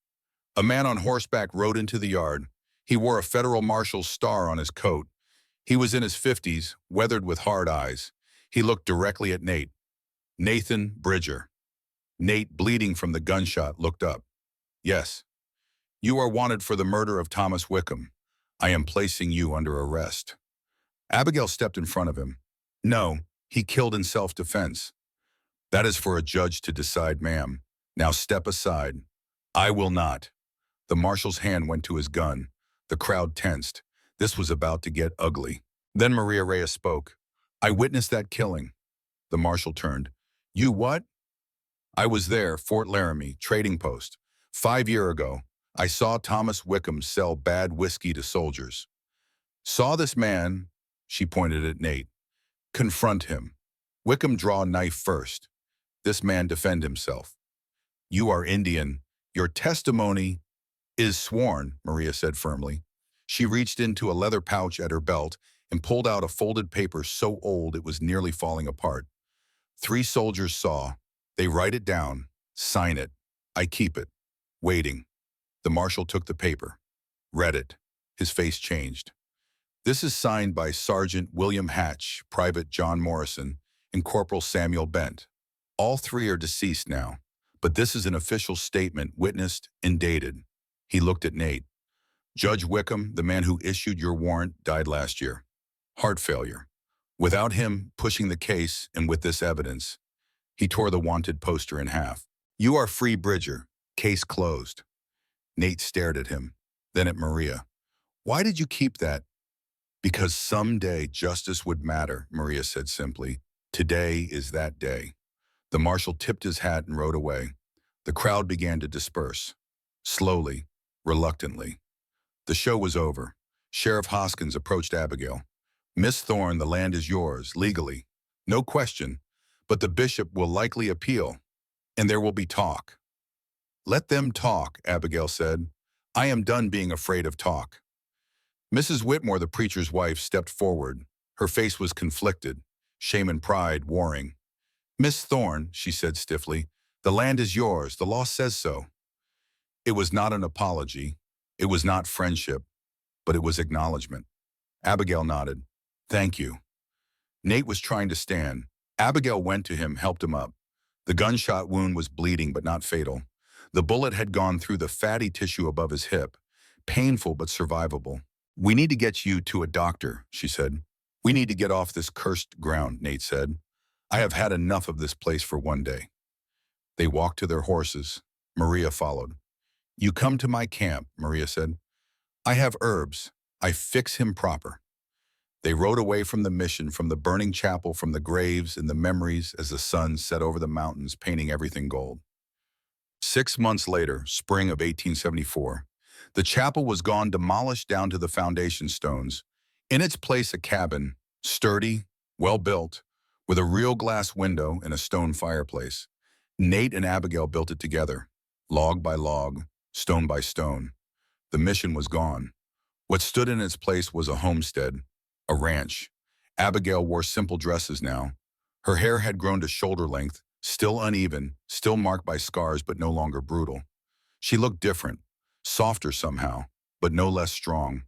A man on horseback rode into the yard. He wore a federal marshal's star on his coat. He was in his 50s, weathered with hard eyes. He looked directly at Nate. Nathan Bridger. Nate, bleeding from the gunshot, looked up. Yes. You are wanted for the murder of Thomas Wickham. I am placing you under arrest. Abigail stepped in front of him. No, he killed in self-defense. That is for a judge to decide, ma'am. Now step aside. I will not. The marshal's hand went to his gun. The crowd tensed. This was about to get ugly. Then Maria Reyes spoke. I witnessed that killing. The marshal turned. You what? I was there, Fort Laramie, trading post. 5 years ago, I saw Thomas Wickham sell bad whiskey to soldiers. Saw this man, she pointed at Nate. Confront him. Wickham draw knife first. This man defend himself. You are Indian. Your testimony is sworn, Maria said firmly. She reached into a leather pouch at her belt and pulled out a folded paper so old it was nearly falling apart. 3 soldiers saw. They write it down. Sign it. I keep it. Waiting. The marshal took the paper. Read it. His face changed. This is signed by Sergeant William Hatch, Private John Morrison, and Corporal Samuel Bent. All 3 are deceased now, but this is an official statement witnessed and dated. He looked at Nate. Judge Wickham, the man who issued your warrant, died last year. Heart failure. Without him pushing the case and with this evidence, he tore the wanted poster in half. You are free, Bridger. Case closed. Nate stared at him, then at Maria. Why did you keep that? Because someday justice would matter, Maria said simply. Today is that day. The marshal tipped his hat and rode away. The crowd began to disperse. Slowly, reluctantly. The show was over. Sheriff Hoskins approached Abigail. Miss Thorne, the land is yours, legally. No question. But the bishop will likely appeal, and there will be talk. Let them talk, Abigail said. I am done being afraid of talk. Mrs. Whitmore, the preacher's wife, stepped forward. Her face was conflicted, shame and pride warring. Miss Thorne, she said stiffly, the land is yours. The law says so. It was not an apology. It was not friendship, but it was acknowledgement. Abigail nodded. Thank you. Nate was trying to stand. Abigail went to him, helped him up. The gunshot wound was bleeding but not fatal. The bullet had gone through the fatty tissue above his hip. Painful but survivable. We need to get you to a doctor, she said. We need to get off this cursed ground, Nate said. I have had enough of this place for one day. They walked to their horses. Maria followed. You come to my camp, Maria said. I have herbs. I fix him proper. They rode away from the mission, from the burning chapel, from the graves and the memories as the sun set over the mountains, painting everything gold. 6 months later, spring of 1874, the chapel was gone, demolished down to the foundation stones. In its place, a cabin, sturdy, well-built, with a real glass window and a stone fireplace. Nate and Abigail built it together, log by log, stone by stone. The mission was gone. What stood in its place was a homestead, a ranch. Abigail wore simple dresses now. Her hair had grown to shoulder length, still uneven, still marked by scars, but no longer brutal. She looked different, softer somehow, but no less strong.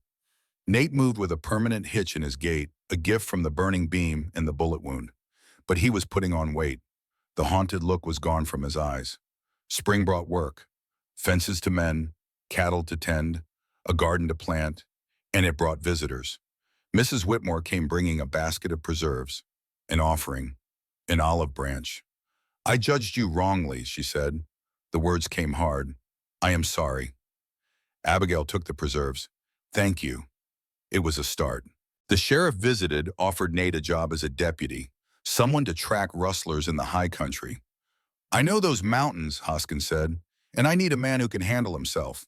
Nate moved with a permanent hitch in his gait, a gift from the burning beam and the bullet wound. But he was putting on weight. The haunted look was gone from his eyes. Spring brought work, fences to mend, cattle to tend, a garden to plant, and it brought visitors. Mrs. Whitmore came bringing a basket of preserves, an offering, an olive branch. I judged you wrongly, she said. The words came hard. I am sorry. Abigail took the preserves. Thank you. It was a start. The sheriff visited, offered Nate a job as a deputy, someone to track rustlers in the high country. I know those mountains, Hoskins said, and I need a man who can handle himself.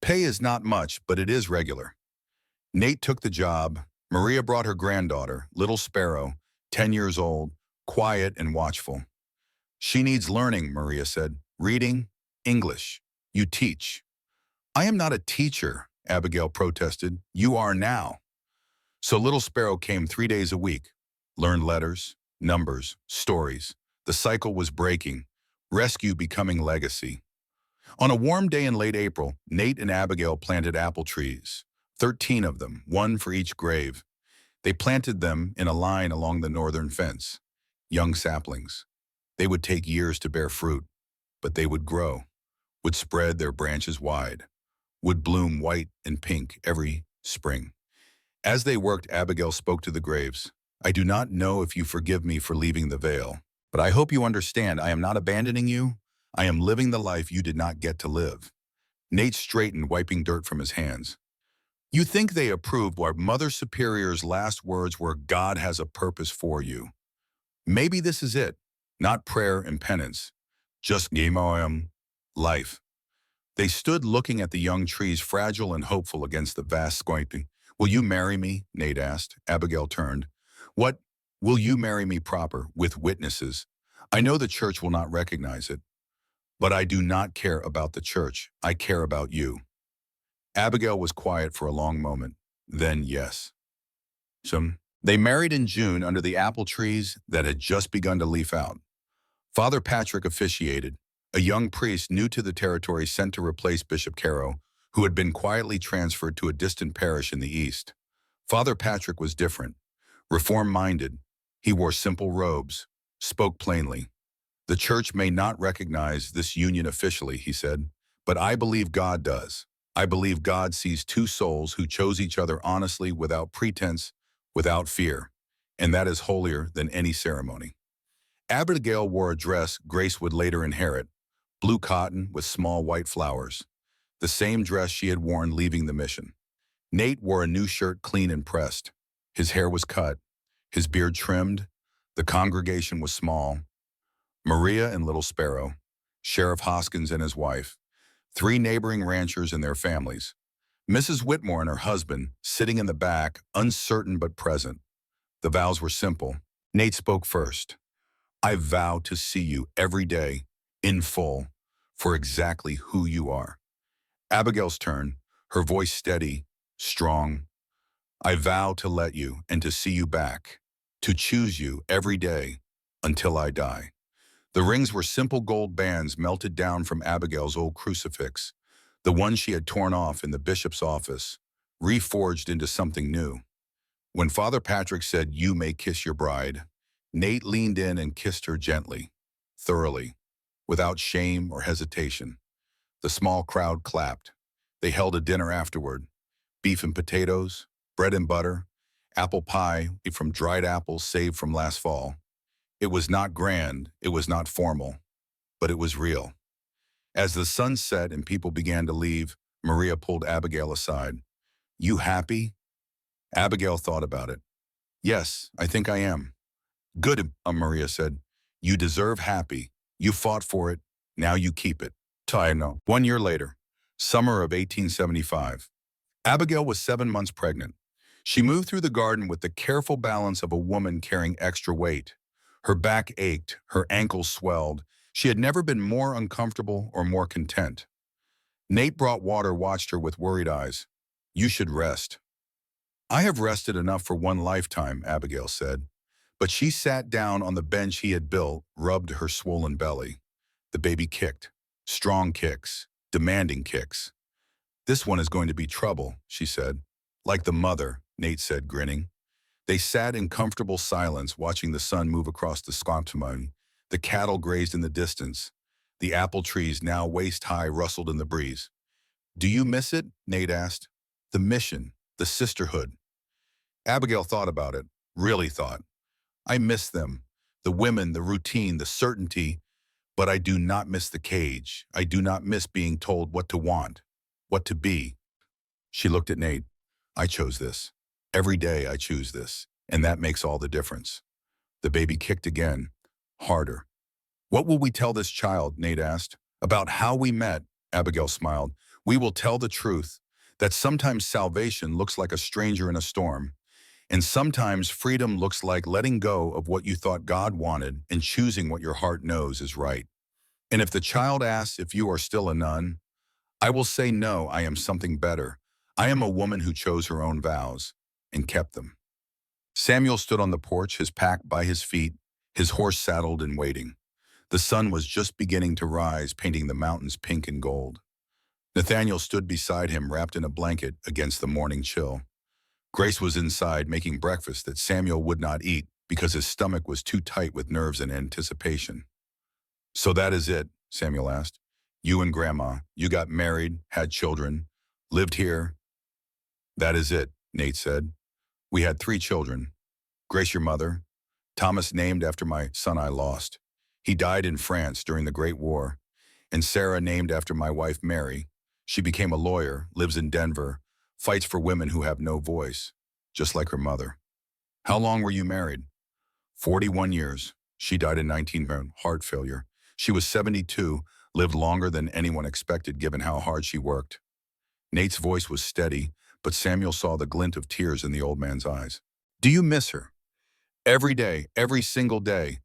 Pay is not much, but it is regular. Nate took the job. Maria brought her granddaughter, Little Sparrow, 10 years old, quiet and watchful. She needs learning, Maria said. Reading, English. You teach. I am not a teacher, Abigail protested. You are now. So Little Sparrow came 3 days a week, learned letters, numbers, stories. The cycle was breaking, rescue becoming legacy. On a warm day in late April, Nate and Abigail planted apple trees, 13 of them, one for each grave. They planted them in a line along the northern fence, young saplings. They would take years to bear fruit, but they would grow, would spread their branches wide, would bloom white and pink every spring. As they worked, Abigail spoke to the graves. I do not know if you forgive me for leaving the veil, but I hope you understand I am not abandoning you. I am living the life you did not get to live. Nate straightened, wiping dirt from his hands. You think they approved while Mother Superior's last words were, God has a purpose for you. Maybe this is it, not prayer and penance, just life. They stood looking at the young trees, fragile and hopeful against the vast squinting. Will you marry me? Nate asked. Abigail turned. What? Will you marry me proper, with witnesses? I know the church will not recognize it, but I do not care about the church. I care about you. Abigail was quiet for a long moment. Then, yes. They married in June under the apple trees that had just begun to leaf out. Father Patrick officiated, a young priest new to the territory sent to replace Bishop Caro, who had been quietly transferred to a distant parish in the east. Father Patrick was different, reform-minded. He wore simple robes, spoke plainly. The church may not recognize this union officially, he said, but I believe God does. I believe God sees two souls who chose each other honestly, without pretense, without fear, and that is holier than any ceremony. Abigail wore a dress Grace would later inherit, blue cotton with small white flowers, the same dress she had worn leaving the mission. Nate wore a new shirt, clean and pressed. His hair was cut, his beard trimmed. The congregation was small. Maria and Little Sparrow, Sheriff Hoskins and his wife, 3 neighboring ranchers and their families, Mrs. Whitmore and her husband sitting in the back, uncertain but present. The vows were simple. Nate spoke first. I vow to see you every day, in full, for exactly who you are. Abigail's turn, her voice steady, strong. I vow to let you and to see you back, to choose you every day until I die. The rings were simple gold bands melted down from Abigail's old crucifix, the one she had torn off in the bishop's office, reforged into something new. When Father Patrick said, you may kiss your bride, Nate leaned in and kissed her gently, thoroughly, without shame or hesitation. The small crowd clapped. They held a dinner afterward, beef and potatoes, bread and butter, apple pie from dried apples saved from last fall. It was not grand, it was not formal, but it was real. As the sun set and people began to leave, Maria pulled Abigail aside. You happy? Abigail thought about it. Yes, I think I am. Good, Maria said. You deserve happy. You fought for it. Now you keep it. No. 1 year later, summer of 1875. Abigail was 7 months pregnant. She moved through the garden with the careful balance of a woman carrying extra weight. Her back ached, her ankles swelled. She had never been more uncomfortable or more content. Nate brought water, watched her with worried eyes. You should rest. I have rested enough for one lifetime, Abigail said. But she sat down on the bench he had built, rubbed her swollen belly. The baby kicked. Strong kicks, demanding kicks. This one is going to be trouble, she said. Like the mother, Nate said, grinning. They sat in comfortable silence, watching the sun move across the squantumine. The cattle grazed in the distance. The apple trees, now waist-high, rustled in the breeze. "Do you miss it?" Nate asked. "The mission, the sisterhood." Abigail thought about it, really thought. "I miss them. The women, the routine, the certainty. But I do not miss the cage. I do not miss being told what to want, what to be." She looked at Nate. "I chose this. Every day I choose this. And that makes all the difference." The baby kicked again, harder. "What will we tell this child?" Nate asked. "About how we met," Abigail smiled. "We will tell the truth, that sometimes salvation looks like a stranger in a storm, and sometimes freedom looks like letting go of what you thought God wanted and choosing what your heart knows is right. And if the child asks if you are still a nun, I will say no, I am something better. I am a woman who chose her own vows and kept them." Samuel stood on the porch, his pack by his feet, his horse saddled and waiting. The sun was just beginning to rise, painting the mountains pink and gold. Nathaniel stood beside him, wrapped in a blanket against the morning chill. Grace was inside, making breakfast that Samuel would not eat because his stomach was too tight with nerves and anticipation. "So that is it?" Samuel asked. "You and Grandma, you got married, had children, lived here?" "That is it," Nate said. "We had 3 children. Grace, your mother. Thomas, named after my son I lost. He died in France during the Great War. And Sarah, named after my wife Mary. She became a lawyer, lives in Denver, fights for women who have no voice, just like her mother." "How long were you married?" 41 years. She died in 19 from heart failure. She was 72, lived longer than anyone expected given how hard she worked. Nate's voice was steady, but Samuel saw the glint of tears in the old man's eyes. "Do you miss her?" "Every day, every single day.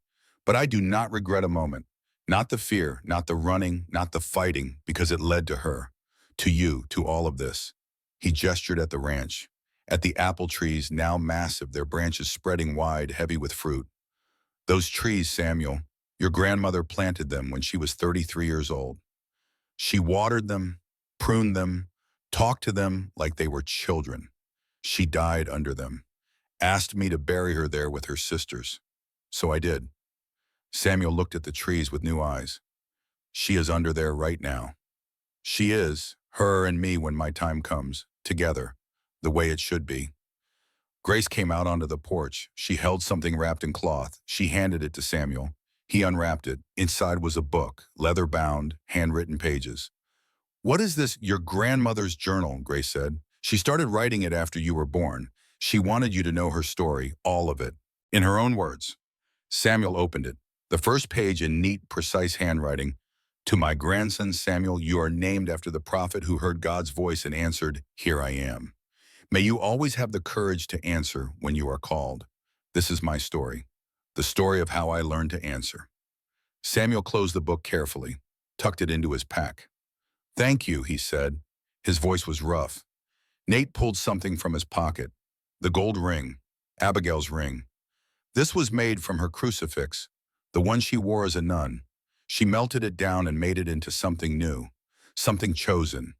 But I do not regret a moment. Not the fear, not the running, not the fighting, because it led to her, to you, to all of this." He gestured at the ranch, at the apple trees, now massive, their branches spreading wide, heavy with fruit. "Those trees, Samuel, your grandmother planted them when she was 33 years old. She watered them, pruned them, talked to them like they were children. She died under them, asked me to bury her there with her sisters. So I did." Samuel looked at the trees with new eyes. "She is under there right now. She is, her and me when my time comes, together, the way it should be." Grace came out onto the porch. She held something wrapped in cloth. She handed it to Samuel. He unwrapped it. Inside was a book, leather-bound, handwritten pages. "What is this?" "Your grandmother's journal," Grace said. "She started writing it after you were born. She wanted you to know her story, all of it, in her own words." Samuel opened it. The first page in neat, precise handwriting. "To my grandson Samuel, you are named after the prophet who heard God's voice and answered, 'Here I am.' May you always have the courage to answer when you are called. This is my story, the story of how I learned to answer." Samuel closed the book carefully, tucked it into his pack. "Thank you," he said. His voice was rough. Nate pulled something from his pocket. The gold ring, Abigail's ring. This was made from her crucifix, the one she wore as a nun. She melted it down and made it into something new, something chosen.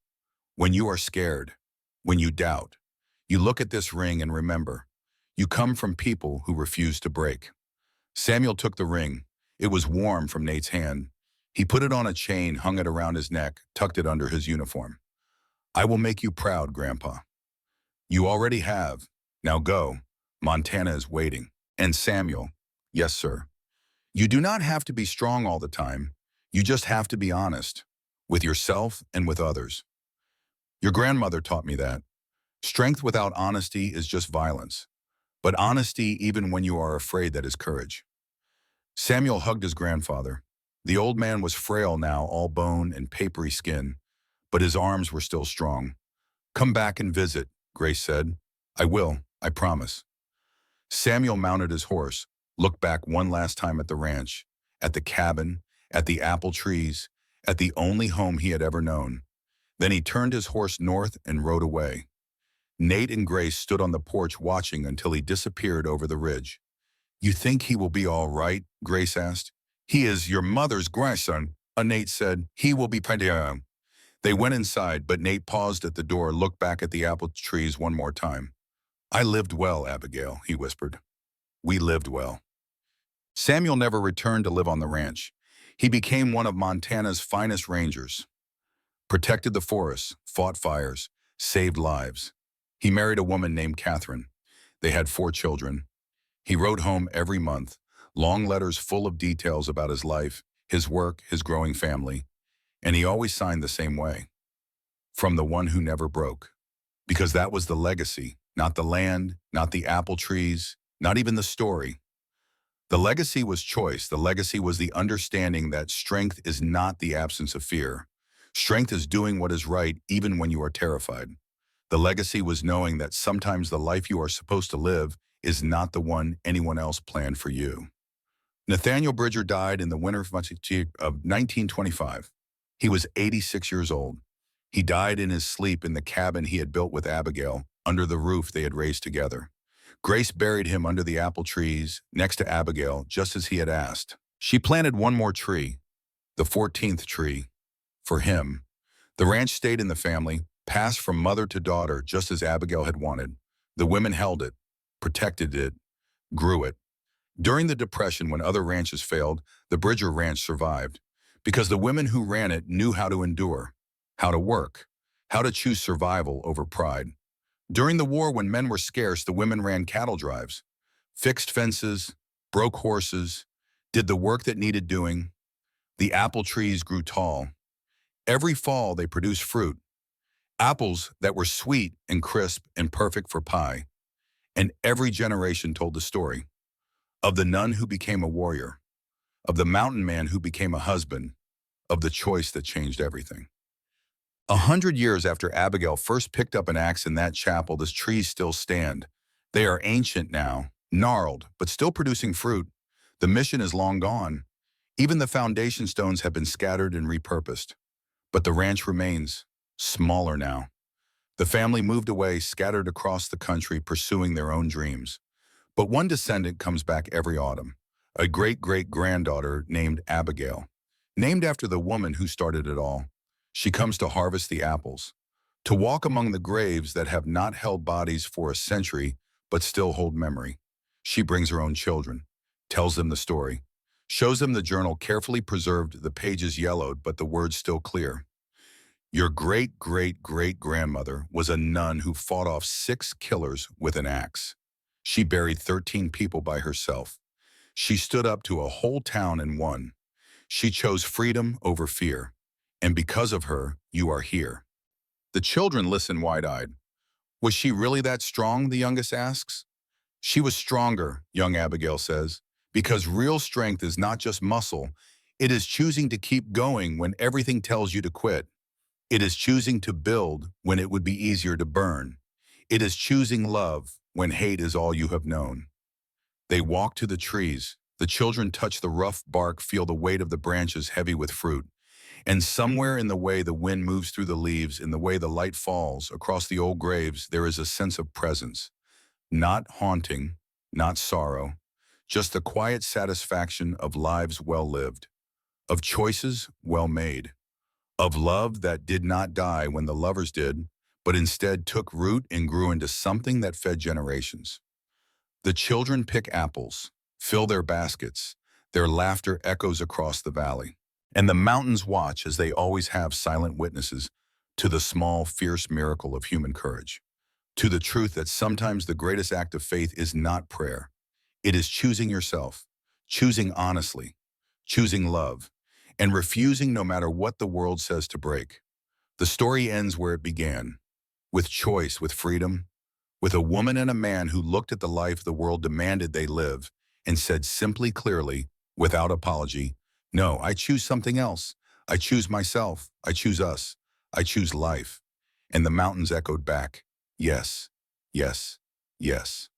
When you are scared, when you doubt, you look at this ring and remember, you come from people who refuse to break. Samuel took the ring. It was warm from Nate's hand. He put it on a chain, hung it around his neck, tucked it under his uniform. "I will make you proud, Grandpa." "You already have. Now go. Montana is waiting." And Samuel, "Yes, sir. You do not have to be strong all the time. You just have to be honest, with yourself and with others. Your grandmother taught me that. Strength without honesty is just violence. But honesty, even when you are afraid, that is courage." Samuel hugged his grandfather. The old man was frail now, all bone and papery skin, but his arms were still strong. "Come back and visit," Grace said. "I will, I promise." Samuel mounted his horse, looked back one last time at the ranch, at the cabin, at the apple trees, at the only home he had ever known. Then he turned his horse north and rode away. Nate and Grace stood on the porch watching until he disappeared over the ridge. "You think he will be all right?" Grace asked. "He is your mother's grandson," Nate said. "He will be pretty." They went inside, but Nate paused at the door, looked back at the apple trees one more time. "I lived well, Abigail," he whispered. "We lived well." Samuel never returned to live on the ranch. He became one of Montana's finest rangers, protected the forests, fought fires, saved lives. He married a woman named Catherine. They had 4 children. He wrote home every month, long letters full of details about his life, his work, his growing family, and he always signed the same way, "From the one who never broke." Because that was the legacy, not the land, not the apple trees, not even the story. The legacy was choice. The legacy was the understanding that strength is not the absence of fear. Strength is doing what is right even when you are terrified. The legacy was knowing that sometimes the life you are supposed to live is not the one anyone else planned for you. Nathaniel Bridger died in the winter of 1925. He was 86 years old. He died in his sleep in the cabin he had built with Abigail, under the roof they had raised together. Grace buried him under the apple trees, next to Abigail, just as he had asked. She planted one more tree, the 14th tree, for him. The ranch stayed in the family, passed from mother to daughter, just as Abigail had wanted. The women held it, protected it, grew it. During the Depression, when other ranches failed, the Bridger Ranch survived, because the women who ran it knew how to endure, how to work, how to choose survival over pride. During the war, when men were scarce, the women ran cattle drives, fixed fences, broke horses, did the work that needed doing. The apple trees grew tall. Every fall, they produced fruit, apples that were sweet and crisp and perfect for pie. And every generation told the story of the nun who became a warrior, of the mountain man who became a husband, of the choice that changed everything. 100 years after Abigail first picked up an axe in that chapel, the trees still stand. They are ancient now, gnarled, but still producing fruit. The mission is long gone. Even the foundation stones have been scattered and repurposed. But the ranch remains, smaller now. The family moved away, scattered across the country, pursuing their own dreams. But one descendant comes back every autumn, a great-great-granddaughter named Abigail, named after the woman who started it all. She comes to harvest the apples, to walk among the graves that have not held bodies for a century but still hold memory. She brings her own children, tells them the story, shows them the journal carefully preserved, the pages yellowed but the words still clear. Your great-great-great-grandmother was a nun who fought off 6 killers with an axe. She buried 13 people by herself. She stood up to a whole town and won. She chose freedom over fear. And because of her, you are here. The children listen wide-eyed. Was she really that strong, the youngest asks. She was stronger, young Abigail says, because real strength is not just muscle. It is choosing to keep going when everything tells you to quit. It is choosing to build when it would be easier to burn. It is choosing love when hate is all you have known. They walk to the trees. The children touch the rough bark, feel the weight of the branches heavy with fruit. And somewhere in the way the wind moves through the leaves, in the way the light falls across the old graves, there is a sense of presence. Not haunting, not sorrow, just the quiet satisfaction of lives well lived, of choices well made, of love that did not die when the lovers did, but instead took root and grew into something that fed generations. The children pick apples, fill their baskets, their laughter echoes across the valley. And the mountains watch as they always have, silent witnesses to the small, fierce miracle of human courage, to the truth that sometimes the greatest act of faith is not prayer. It is choosing yourself, choosing honestly, choosing love, and refusing no matter what the world says to break. The story ends where it began, with choice, with freedom, with a woman and a man who looked at the life the world demanded they live and said simply, clearly, without apology, no, I choose something else. I choose myself. I choose us. I choose life. And the mountains echoed back, yes, yes, yes.